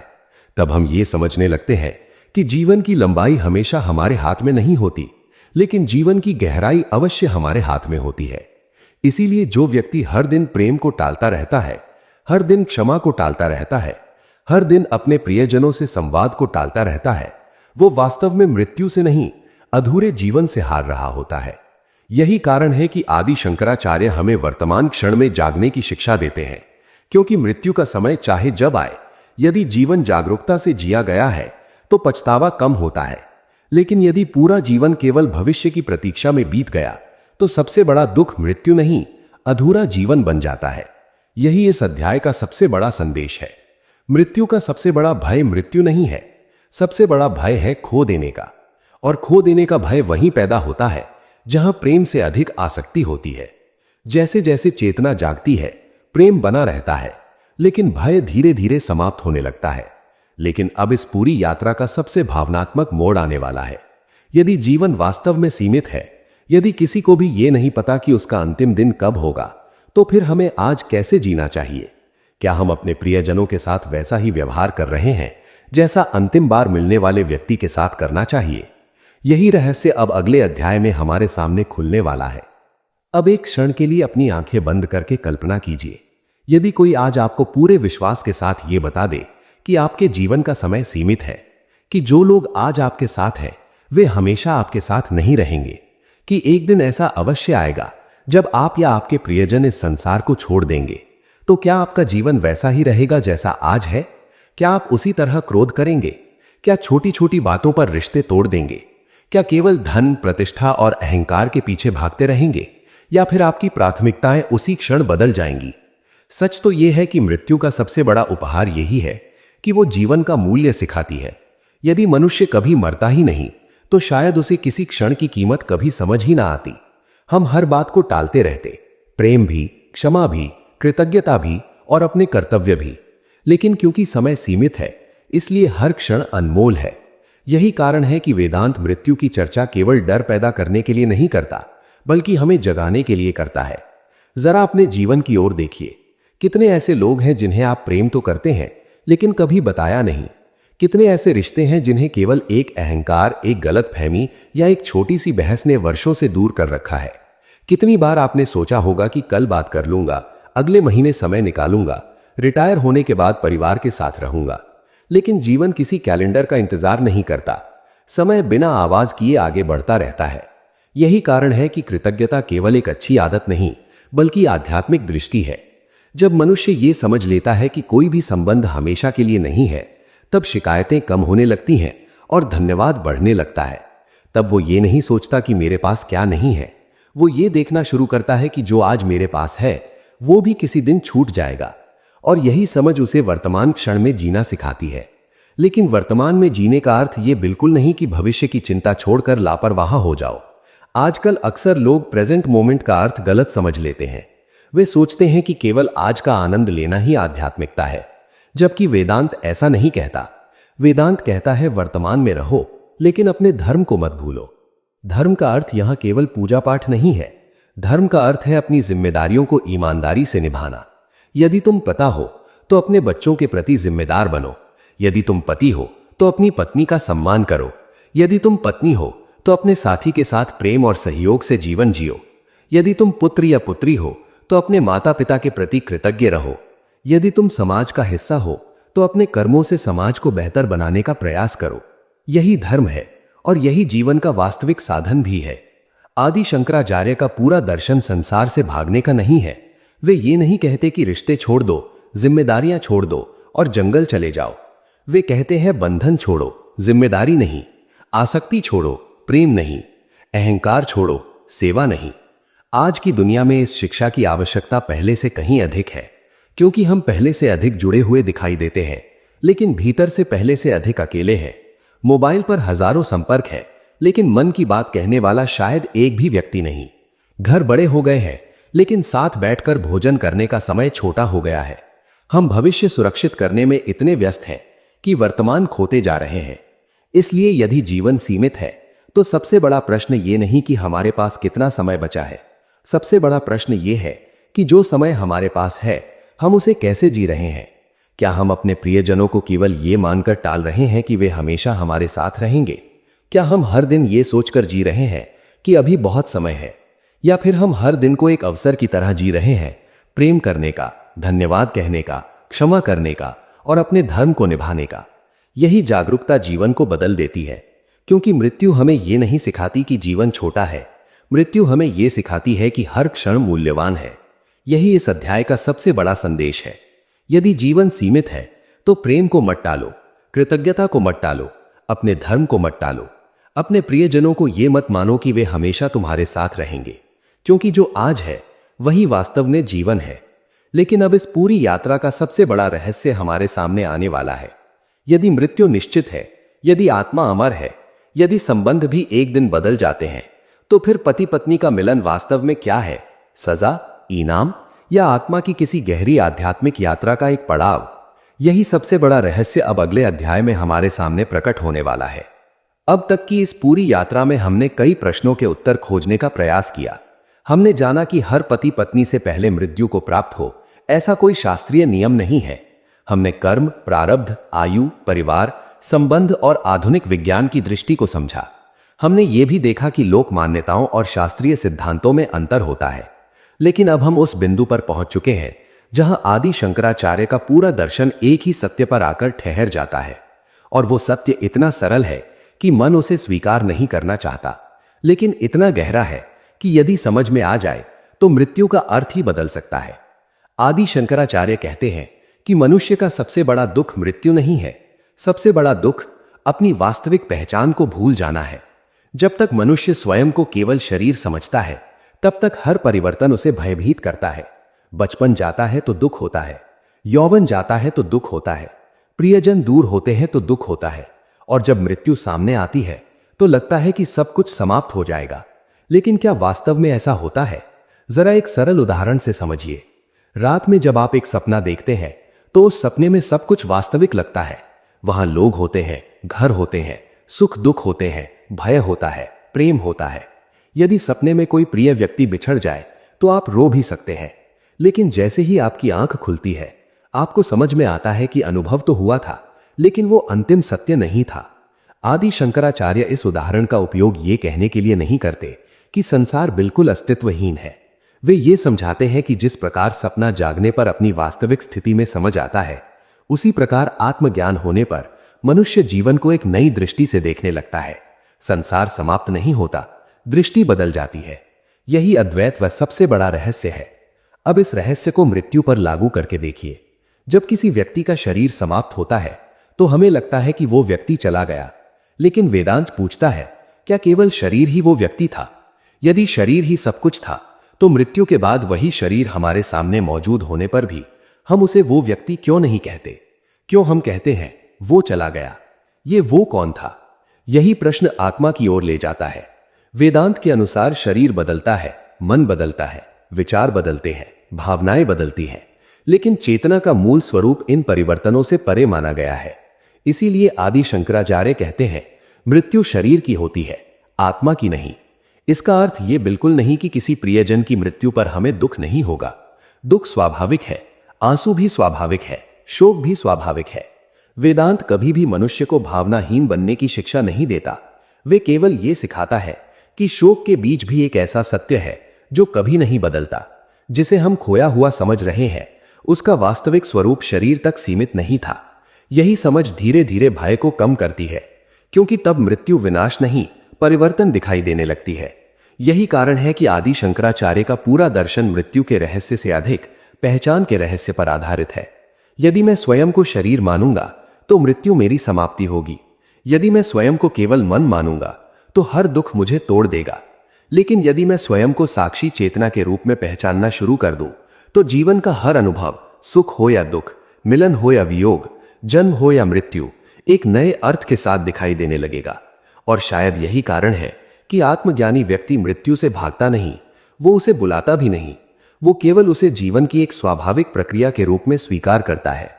तब हम ये समझने लगते हैं कि जीवन की लंबाई हमेशा हमारे हाथ में नहीं होती, लेकिन जीवन की गहराई अवश्य हमारे हाथ में होती है। इसीलिए जो व्यक्ति हर दिन प्रेम को टालता रहता है, हर दिन क्षमा को टालता रहता है, हर दिन अपने प्रियजनों से संवाद को टालता रहता है, वो वास्तव में मृत्यु से नहीं, अधूरे जीवन से हार रहा होता है। यही कारण है कि आदि शंकराचार्य हमें वर्तमान क्षण में जागने की शिक्षा देते हैं, क्योंकि मृत्यु का समय चाहे जब आए, यदि जीवन जागरूकता से जिया गया है तो पछतावा कम होता है। लेकिन यदि पूरा जीवन केवल भविष्य की प्रतीक्षा में बीत गया तो सबसे बड़ा दुख मृत्यु नहीं, अधूरा जीवन बन जाता है। यही इस अध्याय का सबसे बड़ा संदेश है। मृत्यु का सबसे बड़ा भय मृत्यु नहीं है, सबसे बड़ा भय है खो देने का। और खो देने का भय वहीं पैदा होता है जहां प्रेम से अधिक आसक्ति होती है। जैसे जैसे चेतना जागती है, प्रेम बना रहता है, लेकिन भय धीरे धीरे समाप्त होने लगता है। लेकिन अब इस पूरी यात्रा का सबसे भावनात्मक मोड़ आने वाला है। यदि जीवन वास्तव में सीमित है, यदि किसी को भी यह नहीं पता कि उसका अंतिम दिन कब होगा, तो फिर हमें आज कैसे जीना चाहिए? क्या हम अपने प्रियजनों के साथ वैसा ही व्यवहार कर रहे हैं जैसा अंतिम बार मिलने वाले व्यक्ति के साथ करना चाहिए? यही रहस्य अब अगले अध्याय में हमारे सामने खुलने वाला है। अब एक क्षण के लिए अपनी आंखें बंद करके कल्पना कीजिए, यदि कोई आज आपको पूरे विश्वास के साथ यह बता दे कि आपके जीवन का समय सीमित है, कि जो लोग आज आपके साथ हैं वे हमेशा आपके साथ नहीं रहेंगे, कि एक दिन ऐसा अवश्य आएगा जब आप या आपके प्रियजन इस संसार को छोड़ देंगे, तो क्या आपका जीवन वैसा ही रहेगा जैसा आज है? क्या आप उसी तरह क्रोध करेंगे? क्या छोटी छोटी बातों पर रिश्ते तोड़ देंगे? क्या केवल धन, प्रतिष्ठा और अहंकार के पीछे भागते रहेंगे? या फिर आपकी प्राथमिकताएं उसी क्षण बदल जाएंगी? सच तो यह है कि मृत्यु का सबसे बड़ा उपहार यही है कि वो जीवन का मूल्य सिखाती है। यदि मनुष्य कभी मरता ही नहीं तो शायद उसे किसी क्षण की कीमत कभी समझ ही ना आती। हम हर बात को टालते रहते, प्रेम भी, क्षमा भी, कृतज्ञता भी और अपने कर्तव्य भी। लेकिन क्योंकि समय सीमित है, इसलिए हर क्षण अनमोल है। यही कारण है कि वेदांत मृत्यु की चर्चा केवल डर पैदा करने के लिए नहीं करता, बल्कि हमें जगाने के लिए करता है। जरा अपने जीवन की ओर देखिए, कितने ऐसे लोग हैं जिन्हें आप प्रेम तो करते हैं लेकिन कभी बताया नहीं। कितने ऐसे रिश्ते हैं जिन्हें केवल एक अहंकार, एक गलतफहमी या एक छोटी सी बहस ने वर्षों से दूर कर रखा है। कितनी बार आपने सोचा होगा कि कल बात कर लूंगा, अगले महीने समय निकालूंगा, रिटायर होने के बाद परिवार के साथ रहूंगा, लेकिन जीवन किसी कैलेंडर का इंतजार नहीं करता। समय बिना आवाज किए आगे बढ़ता रहता है। यही कारण है कि कृतज्ञता केवल एक अच्छी आदत नहीं बल्कि आध्यात्मिक दृष्टि है। जब मनुष्य ये समझ लेता है कि कोई भी संबंध हमेशा के लिए नहीं है, तब शिकायतें कम होने लगती हैं और धन्यवाद बढ़ने लगता है। तब वो ये नहीं सोचता कि मेरे पास क्या नहीं है, वो ये देखना शुरू करता है कि जो आज मेरे पास है वो भी किसी दिन छूट जाएगा। और यही समझ उसे वर्तमान क्षण में जीना सिखाती है। लेकिन वर्तमान में जीने का अर्थ ये बिल्कुल नहीं कि भविष्य की चिंता छोड़कर लापरवाह हो जाओ। आजकल अक्सर लोग प्रेजेंट मोमेंट का अर्थ गलत समझ लेते हैं। वे सोचते हैं कि केवल आज का आनंद लेना ही आध्यात्मिकता है, जबकि वेदांत ऐसा नहीं कहता। वेदांत कहता है वर्तमान में रहो लेकिन अपने धर्म को मत भूलो। धर्म का अर्थ यहां केवल पूजा पाठ नहीं है। धर्म का अर्थ है अपनी जिम्मेदारियों को ईमानदारी से निभाना। यदि तुम पिता हो तो अपने बच्चों के प्रति जिम्मेदार बनो। यदि तुम पति हो तो अपनी पत्नी का सम्मान करो। यदि तुम पत्नी हो तो अपने साथी के साथ प्रेम और सहयोग से जीवन जियो। यदि तुम पुत्र या पुत्री हो तो अपने माता पिता के प्रति कृतज्ञ रहो। यदि तुम समाज का हिस्सा हो तो अपने कर्मों से समाज को बेहतर बनाने का प्रयास करो। यही धर्म है और यही जीवन का वास्तविक साधन भी है। आदि शंकराचार्य का पूरा दर्शन संसार से भागने का नहीं है। वे ये नहीं कहते कि रिश्ते छोड़ दो, जिम्मेदारियां छोड़ दो और जंगल चले जाओ। वे कहते हैं बंधन छोड़ो, जिम्मेदारी नहीं, आसक्ति छोड़ो, प्रेम नहीं, अहंकार छोड़ो, सेवा नहीं। आज की दुनिया में इस शिक्षा की आवश्यकता पहले से कहीं अधिक है, क्योंकि हम पहले से अधिक जुड़े हुए दिखाई देते हैं लेकिन भीतर से पहले से अधिक अकेले हैं। मोबाइल पर हजारों संपर्क है लेकिन मन की बात कहने वाला शायद एक भी व्यक्ति नहीं। घर बड़े हो गए हैं लेकिन साथ बैठकर भोजन करने का समय छोटा हो गया है। हम भविष्य सुरक्षित करने में इतने व्यस्त हैं कि वर्तमान खोते जा रहे हैं। इसलिए यदि जीवन सीमित है तो सबसे बड़ा प्रश्न ये नहीं कि हमारे पास कितना समय बचा है। सबसे बड़ा प्रश्न ये है कि जो समय हमारे पास है हम उसे कैसे जी रहे हैं। क्या हम अपने प्रियजनों को केवल ये मानकर टाल रहे हैं कि वे हमेशा हमारे साथ रहेंगे? क्या हम हर दिन ये सोचकर जी रहे हैं कि अभी बहुत समय है? या फिर हम हर दिन को एक अवसर की तरह जी रहे हैं, प्रेम करने का, धन्यवाद कहने का, क्षमा करने का और अपने धर्म को निभाने का? यही जागरूकता जीवन को बदल देती है, क्योंकि मृत्यु हमें यह नहीं सिखाती कि जीवन छोटा है। मृत्यु हमें यह सिखाती है कि हर क्षण मूल्यवान है। यही इस अध्याय का सबसे बड़ा संदेश है। यदि जीवन सीमित है तो प्रेम को मत टालो, कृतज्ञता को मत टालो, अपने धर्म को मत टालो। अपने प्रियजनों को यह मत मानो कि वे हमेशा तुम्हारे साथ रहेंगे, क्योंकि जो आज है वही वास्तव में जीवन है। लेकिन अब इस पूरी यात्रा का सबसे बड़ा रहस्य हमारे सामने आने वाला है। यदि मृत्यु निश्चित है, यदि आत्मा अमर है, यदि संबंध भी एक दिन बदल जाते हैं, तो फिर पति पत्नी का मिलन वास्तव में क्या है? सजा, इनाम या आत्मा की किसी गहरी आध्यात्मिक यात्रा का एक पड़ाव? यही सबसे बड़ा रहस्य अब अगले अध्याय में हमारे सामने प्रकट होने वाला है। अब तक की इस पूरी यात्रा में हमने कई प्रश्नों के उत्तर खोजने का प्रयास किया। हमने जाना कि हर पति पत्नी से पहले मृत्यु को प्राप्त हो ऐसा कोई शास्त्रीय नियम नहीं है। हमने कर्म, प्रारब्ध, आयु, परिवार, संबंध और आधुनिक विज्ञान की दृष्टि को समझा। हमने ये भी देखा कि लोक मान्यताओं और शास्त्रीय सिद्धांतों में अंतर होता है। लेकिन अब हम उस बिंदु पर पहुंच चुके हैं जहां आदि शंकराचार्य का पूरा दर्शन एक ही सत्य पर आकर ठहर जाता है। और वो सत्य इतना सरल है कि मन उसे स्वीकार नहीं करना चाहता, लेकिन इतना गहरा है कि यदि समझ में आ जाए तो मृत्यु का अर्थ ही बदल सकता है। आदि शंकराचार्य कहते हैं कि मनुष्य का सबसे बड़ा दुख मृत्यु नहीं है, सबसे बड़ा दुख अपनी वास्तविक पहचान को भूल जाना है। जब तक मनुष्य स्वयं को केवल शरीर समझता है, तब तक हर परिवर्तन उसे भयभीत करता है। बचपन जाता है तो दुख होता है, यौवन जाता है तो दुख होता है, प्रियजन दूर होते हैं तो दुख होता है, और जब मृत्यु सामने आती है तो लगता है कि सब कुछ समाप्त हो जाएगा। लेकिन क्या वास्तव में ऐसा होता है? जरा एक सरल उदाहरण से समझिए। रात में जब आप एक सपना देखते हैं तो उस सपने में सब कुछ वास्तविक लगता है। वहां लोग होते हैं, घर होते हैं, सुख दुख होते हैं, भय होता है, प्रेम होता है। यदि सपने में कोई प्रिय व्यक्ति बिछड़ जाए तो आप रो भी सकते हैं, लेकिन जैसे ही आपकी आंख खुलती है आपको समझ में आता है कि अनुभव तो हुआ था, लेकिन वो अंतिम सत्य नहीं था। आदि शंकराचार्य इस उदाहरण का उपयोग ये कहने के लिए नहीं करते कि संसार बिल्कुल अस्तित्वहीन है। वे ये समझाते हैं कि जिस प्रकार सपना जागने पर अपनी वास्तविक स्थिति में समझ आता है, उसी प्रकार आत्मज्ञान होने पर मनुष्य जीवन को एक नई दृष्टि से देखने लगता है। संसार समाप्त नहीं होता, दृष्टि बदल जाती है। यही अद्वैत व सबसे बड़ा रहस्य है। अब इस रहस्य को मृत्यु पर लागू करके देखिए। जब किसी व्यक्ति का शरीर समाप्त होता है तो हमें लगता है कि वो व्यक्ति चला गया, लेकिन वेदांत पूछता है, क्या केवल शरीर ही वो व्यक्ति था? यदि शरीर ही सब कुछ था तो मृत्यु के बाद वही शरीर हमारे सामने मौजूद होने पर भी हम उसे वो व्यक्ति क्यों नहीं कहते? क्यों हम कहते हैं वो चला गया? ये वो कौन था? यही प्रश्न आत्मा की ओर ले जाता है। वेदांत के अनुसार शरीर बदलता है, मन बदलता है, विचार बदलते हैं, भावनाएं बदलती हैं, लेकिन चेतना का मूल स्वरूप इन परिवर्तनों से परे माना गया है। इसीलिए आदि शंकराचार्य कहते हैं, मृत्यु शरीर की होती है, आत्मा की नहीं। इसका अर्थ यह बिल्कुल नहीं कि किसी प्रियजन की मृत्यु पर हमें दुख नहीं होगा। दुख स्वाभाविक है, आंसू भी स्वाभाविक है, शोक भी स्वाभाविक है। वेदांत कभी भी मनुष्य को भावनाहीन बनने की शिक्षा नहीं देता। वे केवल यह सिखाता है कि शोक के बीच भी एक ऐसा सत्य है जो कभी नहीं बदलता। जिसे हम खोया हुआ समझ रहे हैं, उसका वास्तविक स्वरूप शरीर तक सीमित नहीं था। यही समझ धीरे धीरे भय को कम करती है, क्योंकि तब मृत्यु विनाश नहीं, परिवर्तन दिखाई देने लगती है। यही कारण है कि आदि शंकराचार्य का पूरा दर्शन मृत्यु के रहस्य से अधिक पहचान के रहस्य पर आधारित है। यदि मैं स्वयं को शरीर मानूंगा तो मृत्यु मेरी समाप्ति होगी। यदि मैं स्वयं को केवल मन मानूंगा तो हर दुख मुझे तोड़ देगा। लेकिन यदि मैं स्वयं को साक्षी चेतना के रूप में पहचानना शुरू कर दूं, तो जीवन का हर अनुभव, सुख हो या दुख, मिलन हो या वियोग, जन्म हो या मृत्यु, एक नए अर्थ के साथ दिखाई देने लगेगा। और शायद यही कारण है कि आत्मज्ञानी व्यक्ति मृत्यु से भागता नहीं, वो उसे बुलाता भी नहीं। वो केवल उसे जीवन की एक स्वाभाविक प्रक्रिया के रूप में स्वीकार करता है।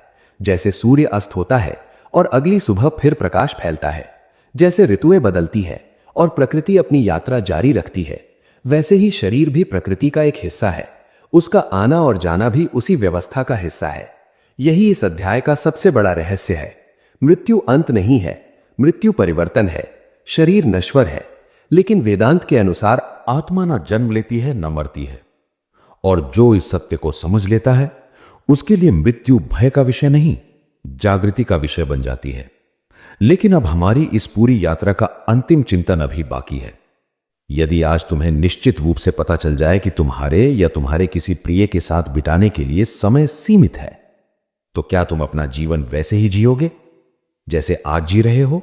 जैसे सूर्य अस्त होता है और अगली सुबह फिर प्रकाश फैलता है, जैसे ऋतुएं बदलती है और प्रकृति अपनी यात्रा जारी रखती है, वैसे ही शरीर भी प्रकृति का एक हिस्सा है। उसका आना और जाना भी उसी व्यवस्था का हिस्सा है। यही इस अध्याय का सबसे बड़ा रहस्य है। मृत्यु अंत नहीं है, मृत्यु परिवर्तन है। शरीर नश्वर है, लेकिन वेदांत के अनुसार आत्मा न जन्म लेती है न मरती है, और जो इस सत्य को समझ लेता है उसके लिए मृत्यु भय का विषय नहीं, जागृति का विषय बन जाती है। लेकिन अब हमारी इस पूरी यात्रा का अंतिम चिंतन अभी बाकी है। यदि आज तुम्हें निश्चित रूप से पता चल जाए कि तुम्हारे या तुम्हारे किसी प्रिय के साथ बिताने के लिए समय सीमित है, तो क्या तुम अपना जीवन वैसे ही जियोगे जैसे आज जी रहे हो,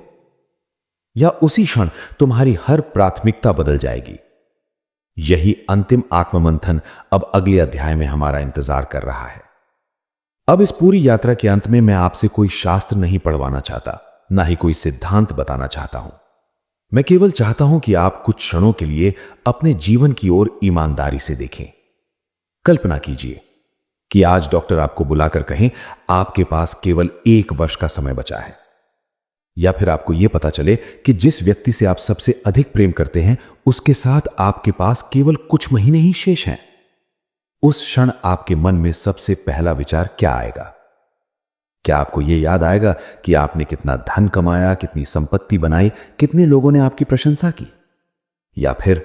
या उसी क्षण तुम्हारी हर प्राथमिकता बदल जाएगी? यही अंतिम आत्ममंथन अब अगले अध्याय में हमारा इंतजार कर रहा है। अब इस पूरी यात्रा के अंत में मैं आपसे कोई शास्त्र नहीं पढ़वाना चाहता, ना ही कोई सिद्धांत बताना चाहता हूं। मैं केवल चाहता हूं कि आप कुछ क्षणों के लिए अपने जीवन की ओर ईमानदारी से देखें। कल्पना कीजिए कि आज डॉक्टर आपको बुलाकर कहें आपके पास केवल 1 वर्ष का समय बचा है, या फिर आपको यह पता चले कि जिस व्यक्ति से आप सबसे अधिक प्रेम करते हैं उसके साथ आपके पास केवल कुछ महीने ही शेष हैं। उस क्षण आपके मन में सबसे पहला विचार क्या आएगा? क्या आपको यह याद आएगा कि आपने कितना धन कमाया, कितनी संपत्ति बनाई, कितने लोगों ने आपकी प्रशंसा की? या फिर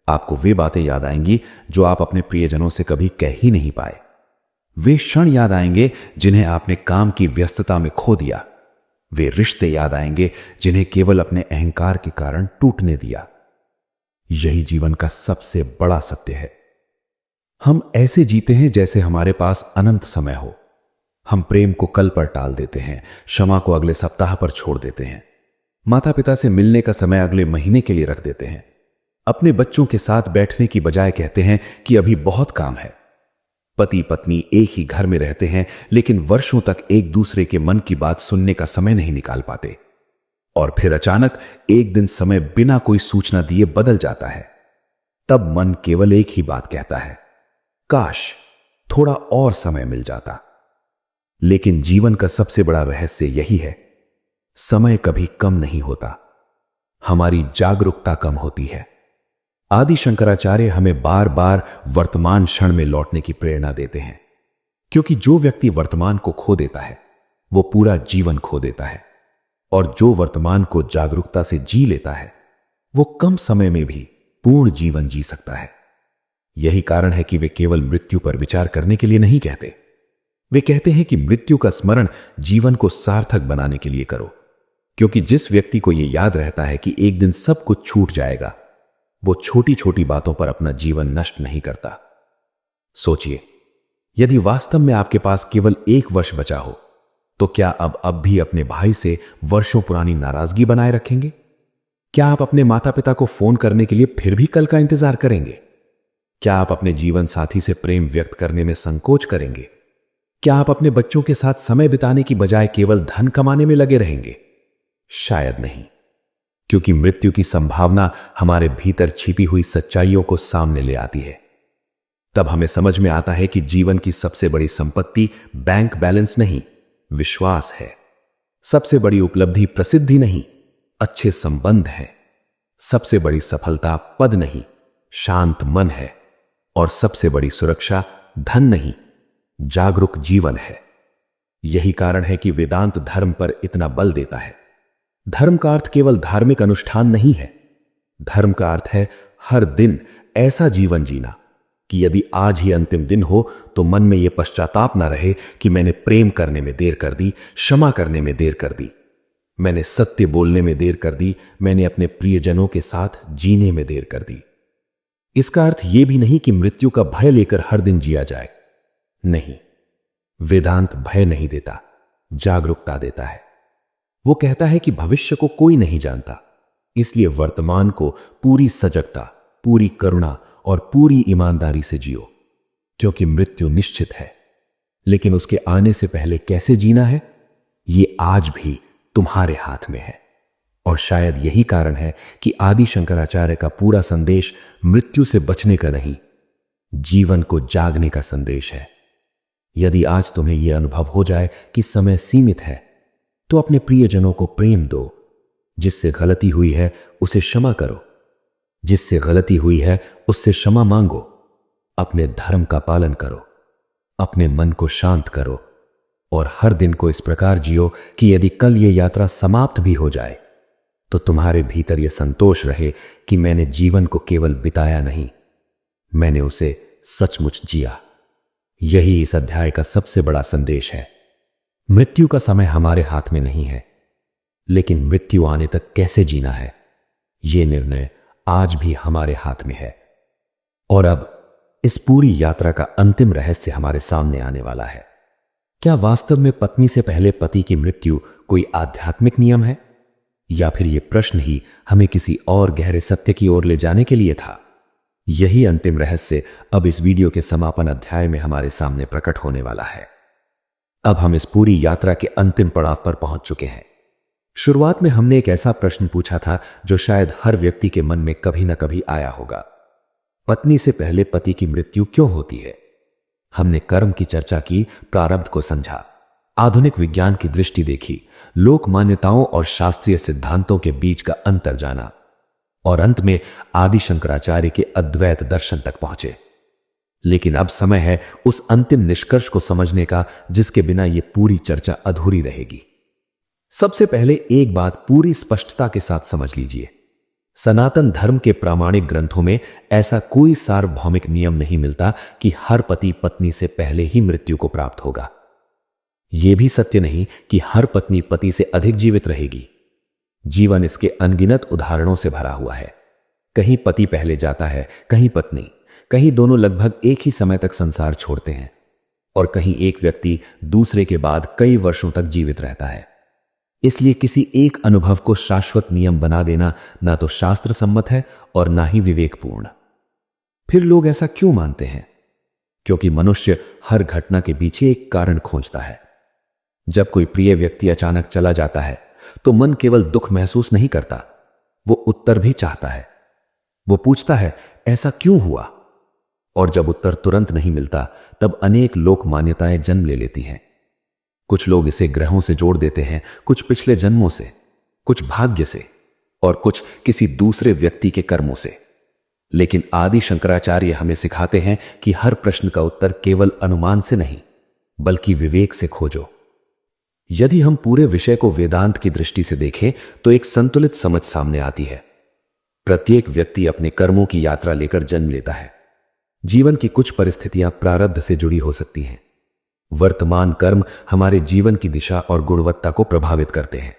आपको वे बातें याद आएंगी जो आप अपने प्रियजनों से कभी कह ही नहीं पाए? वे क्षण याद आएंगे जिन्हें आपने काम की व्यस्तता में खो दिया। वे रिश्ते याद आएंगे जिन्हें केवल अपने अहंकार के कारण टूटने दिया। यही जीवन का सबसे बड़ा सत्य है। हम ऐसे जीते हैं जैसे हमारे पास अनंत समय हो। हम प्रेम को कल पर टाल देते हैं, क्षमा को अगले सप्ताह पर छोड़ देते हैं, माता पिता से मिलने का समय अगले महीने के लिए रख देते हैं, अपने बच्चों के साथ बैठने की बजाय कहते हैं कि अभी बहुत काम है। पति पत्नी एक ही घर में रहते हैं, लेकिन वर्षों तक एक दूसरे के मन की बात सुनने का समय नहीं निकाल पाते। और फिर अचानक एक दिन समय बिना कोई सूचना दिए बदल जाता है। तब मन केवल एक ही बात कहता है, काश थोड़ा और समय मिल जाता। लेकिन जीवन का सबसे बड़ा रहस्य यही है, समय कभी कम नहीं होता, हमारी जागरूकता कम होती है। आदि शंकराचार्य हमें बार बार वर्तमान क्षण में लौटने की प्रेरणा देते हैं, क्योंकि जो व्यक्ति वर्तमान को खो देता है वो पूरा जीवन खो देता है, और जो वर्तमान को जागरूकता से जी लेता है वो कम समय में भी पूर्ण जीवन जी सकता है। यही कारण है कि वे केवल मृत्यु पर विचार करने के लिए नहीं कहते। वे कहते हैं कि मृत्यु का स्मरण जीवन को सार्थक बनाने के लिए करो, क्योंकि जिस व्यक्ति को यह याद रहता है कि एक दिन सब कुछ छूट जाएगा, वो छोटी छोटी बातों पर अपना जीवन नष्ट नहीं करता। सोचिए, यदि वास्तव में आपके पास केवल 1 वर्ष बचा हो तो क्या अब भी अपने भाई से वर्षों पुरानी नाराजगी बनाए रखेंगे? क्या आप अपने माता पिता को फोन करने के लिए फिर भी कल का इंतजार करेंगे? क्या आप अपने जीवन साथी से प्रेम व्यक्त करने में संकोच करेंगे? क्या आप अपने बच्चों के साथ समय बिताने की बजाय केवल धन कमाने में लगे रहेंगे? शायद नहीं, क्योंकि मृत्यु की संभावना हमारे भीतर छिपी हुई सच्चाइयों को सामने ले आती है। तब हमें समझ में आता है कि जीवन की सबसे बड़ी संपत्ति बैंक बैलेंस नहीं, विश्वास है। सबसे बड़ी उपलब्धि प्रसिद्धि नहीं, अच्छे संबंध है। सबसे बड़ी सफलता पद नहीं, शांत मन है। और सबसे बड़ी सुरक्षा धन नहीं, जागरूक जीवन है। यही कारण है कि वेदांत धर्म पर इतना बल देता है। धर्म का अर्थ केवल धार्मिक अनुष्ठान नहीं है। धर्म का अर्थ है हर दिन ऐसा जीवन जीना कि यदि आज ही अंतिम दिन हो तो मन में यह पश्चाताप ना रहे कि मैंने प्रेम करने में देर कर दी, क्षमा करने में देर कर दी, मैंने सत्य बोलने में देर कर दी, मैंने अपने प्रियजनों के साथ जीने में देर कर दी। इसका अर्थ यह भी नहीं कि मृत्यु का भय लेकर हर दिन जिया जाए। नहीं, वेदांत भय नहीं देता, जागरूकता देता है। वो कहता है कि भविष्य को कोई नहीं जानता, इसलिए वर्तमान को पूरी सजगता, पूरी करुणा और पूरी ईमानदारी से जियो, क्योंकि मृत्यु निश्चित है। लेकिन उसके आने से पहले कैसे जीना है, ये आज भी तुम्हारे हाथ में है। और शायद यही कारण है कि आदि शंकराचार्य का पूरा संदेश मृत्यु से बचने का नहीं, जीवन को जागने का संदेश है। यदि आज तुम्हें यह अनुभव हो जाए कि समय सीमित है, तो अपने प्रियजनों को प्रेम दो। जिससे गलती हुई है उसे क्षमा करो, जिससे गलती हुई है उससे क्षमा मांगो। अपने धर्म का पालन करो, अपने मन को शांत करो और हर दिन को इस प्रकार जियो कि यदि कल यह यात्रा समाप्त भी हो जाए तो तुम्हारे भीतर यह संतोष रहे कि मैंने जीवन को केवल बिताया नहीं, मैंने उसे सचमुच जिया। यही इस अध्याय का सबसे बड़ा संदेश है। मृत्यु का समय हमारे हाथ में नहीं है, लेकिन मृत्यु आने तक कैसे जीना है, यह निर्णय आज भी हमारे हाथ में है। और अब इस पूरी यात्रा का अंतिम रहस्य हमारे सामने आने वाला है। क्या वास्तव में पत्नी से पहले पति की मृत्यु कोई आध्यात्मिक नियम है, या फिर यह प्रश्न ही हमें किसी और गहरे सत्य की ओर ले जाने के लिए था? यही अंतिम रहस्य अब इस वीडियो के समापन अध्याय में हमारे सामने प्रकट होने वाला है। अब हम इस पूरी यात्रा के अंतिम पड़ाव पर पहुंच चुके हैं। शुरुआत में हमने एक ऐसा प्रश्न पूछा था जो शायद हर व्यक्ति के मन में कभी ना कभी आया होगा। पत्नी से पहले पति की मृत्यु क्यों होती है? हमने कर्म की चर्चा की, प्रारब्ध को समझा, आधुनिक विज्ञान की दृष्टि देखी, लोक मान्यताओं और शास्त्रीय सिद्धांतों के बीच का अंतर जाना और अंत में आदि शंकराचार्य के अद्वैत दर्शन तक पहुंचे। लेकिन अब समय है उस अंतिम निष्कर्ष को समझने का जिसके बिना यह पूरी चर्चा अधूरी रहेगी। सबसे पहले एक बात पूरी स्पष्टता के साथ समझ लीजिए, सनातन धर्म के प्रामाणिक ग्रंथों में ऐसा कोई सार्वभौमिक नियम नहीं मिलता कि हर पति पत्नी से पहले ही मृत्यु को प्राप्त होगा। यह भी सत्य नहीं कि हर पत्नी पति से अधिक जीवित रहेगी। जीवन इसके अनगिनत उदाहरणों से भरा हुआ है। कहीं पति पहले जाता है, कहीं पत्नी, कहीं दोनों लगभग एक ही समय तक संसार छोड़ते हैं, और कहीं एक व्यक्ति दूसरे के बाद कई वर्षों तक जीवित रहता है। इसलिए किसी एक अनुभव को शाश्वत नियम बना देना ना तो शास्त्र सम्मत है और ना ही विवेकपूर्ण। फिर लोग ऐसा क्यों मानते हैं? क्योंकि मनुष्य हर घटना के पीछे एक कारण खोजता है। जब कोई प्रिय व्यक्ति अचानक चला जाता है तो मन केवल दुख महसूस नहीं करता, वो उत्तर भी चाहता है। वो पूछता है ऐसा क्यों हुआ, और जब उत्तर तुरंत नहीं मिलता तब अनेक लोक मान्यताएं जन्म ले लेती हैं। कुछ लोग इसे ग्रहों से जोड़ देते हैं, कुछ पिछले जन्मों से, कुछ भाग्य से और कुछ किसी दूसरे व्यक्ति के कर्मों से। लेकिन आदि शंकराचार्य हमें सिखाते हैं कि हर प्रश्न का उत्तर केवल अनुमान से नहीं बल्कि विवेक से खोजो। यदि हम पूरे विषय को वेदांत की दृष्टि से देखें तो एक संतुलित समझ सामने आती है। प्रत्येक व्यक्ति अपने कर्मों की यात्रा लेकर जन्म लेता है। जीवन की कुछ परिस्थितियां प्रारब्ध से जुड़ी हो सकती हैं। वर्तमान कर्म हमारे जीवन की दिशा और गुणवत्ता को प्रभावित करते हैं।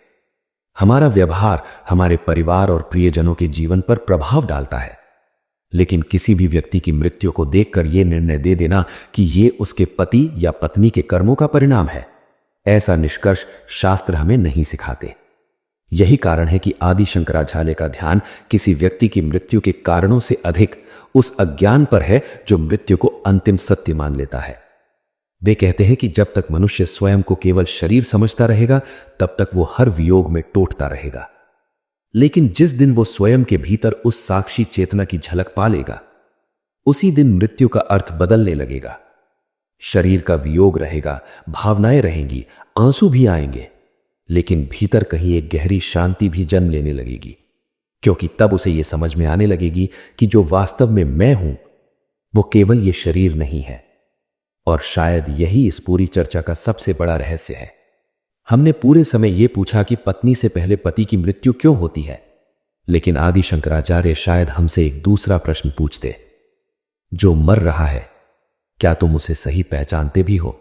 हमारा व्यवहार हमारे परिवार और प्रियजनों के जीवन पर प्रभाव डालता है। लेकिन किसी भी व्यक्ति की मृत्यु को देखकर यह निर्णय दे देना कि यह उसके पति या पत्नी के कर्मों का परिणाम है, ऐसा निष्कर्ष शास्त्र हमें नहीं सिखाते। यही कारण है कि आदि शंकराचार्य का ध्यान किसी व्यक्ति की मृत्यु के कारणों से अधिक उस अज्ञान पर है जो मृत्यु को अंतिम सत्य मान लेता है। वे कहते हैं कि जब तक मनुष्य स्वयं को केवल शरीर समझता रहेगा तब तक वो हर वियोग में टूटता रहेगा। लेकिन जिस दिन वो स्वयं के भीतर उस साक्षी चेतना की झलक पा लेगा, उसी दिन मृत्यु का अर्थ बदलने लगेगा। शरीर का वियोग रहेगा, भावनाएं रहेंगी, आंसू भी आएंगे, लेकिन भीतर कहीं एक गहरी शांति भी जन्म लेने लगेगी, क्योंकि तब उसे यह समझ में आने लगेगी कि जो वास्तव में मैं हूं वो केवल ये शरीर नहीं है। और शायद यही इस पूरी चर्चा का सबसे बड़ा रहस्य है। हमने पूरे समय यह पूछा कि पत्नी से पहले पति की मृत्यु क्यों होती है, लेकिन आदि शंकराचार्य शायद हमसे एक दूसरा प्रश्न पूछते, जो मर रहा है क्या तुम उसे सही पहचानते भी हो?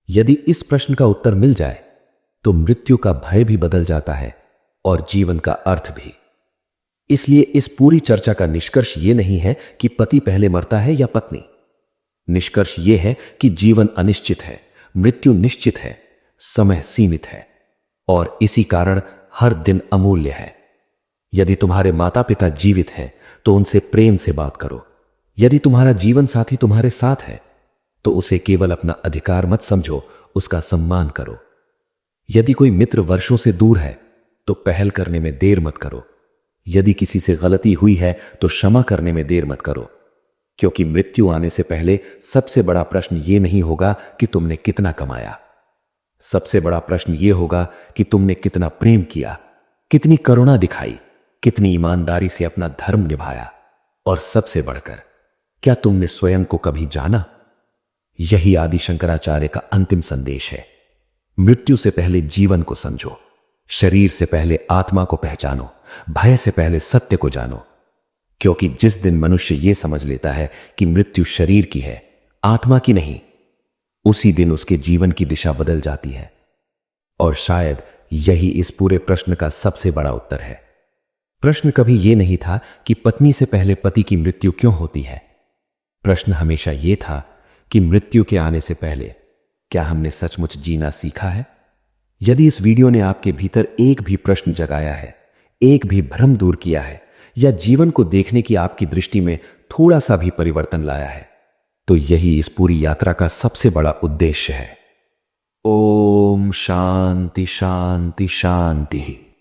यदि इस प्रश्न का उत्तर मिल जाए तो मृत्यु का भय भी बदल जाता है और जीवन का अर्थ भी। इसलिए इस पूरी चर्चा का निष्कर्ष यह नहीं है कि पति पहले मरता है या पत्नी। निष्कर्ष यह है कि जीवन अनिश्चित है, मृत्यु निश्चित है, समय सीमित है और इसी कारण हर दिन अमूल्य है। यदि तुम्हारे माता पिता जीवित हैं तो उनसे प्रेम से बात करो। यदि तुम्हारा जीवन साथी तुम्हारे साथ है तो उसे केवल अपना अधिकार मत समझो, उसका सम्मान करो। यदि कोई मित्र वर्षों से दूर है तो पहल करने में देर मत करो। यदि किसी से गलती हुई है तो क्षमा करने में देर मत करो, क्योंकि मृत्यु आने से पहले सबसे बड़ा प्रश्न यह नहीं होगा कि तुमने कितना कमाया। सबसे बड़ा प्रश्न यह होगा कि तुमने कितना प्रेम किया, कितनी करुणा दिखाई, कितनी ईमानदारी से अपना धर्म निभाया और सबसे बढ़कर क्या तुमने स्वयं को कभी जाना? यही आदि शंकराचार्य का अंतिम संदेश है। मृत्यु से पहले जीवन को समझो, शरीर से पहले आत्मा को पहचानो, भय से पहले सत्य को जानो। क्योंकि जिस दिन मनुष्य यह समझ लेता है कि मृत्यु शरीर की है, आत्मा की नहीं, उसी दिन उसके जीवन की दिशा बदल जाती है। और शायद यही इस पूरे प्रश्न का सबसे बड़ा उत्तर है। प्रश्न कभी यह नहीं था कि पत्नी से पहले पति की मृत्यु क्यों होती है। प्रश्न हमेशा यह था कि मृत्यु के आने से पहले क्या हमने सचमुच जीना सीखा है? यदि इस वीडियो ने आपके भीतर एक भी प्रश्न जगाया है, एक भी भ्रम दूर किया है या जीवन को देखने की आपकी दृष्टि में थोड़ा सा भी परिवर्तन लाया है, तो यही इस पूरी यात्रा का सबसे बड़ा उद्देश्य है। ओम शांति शांति शांति।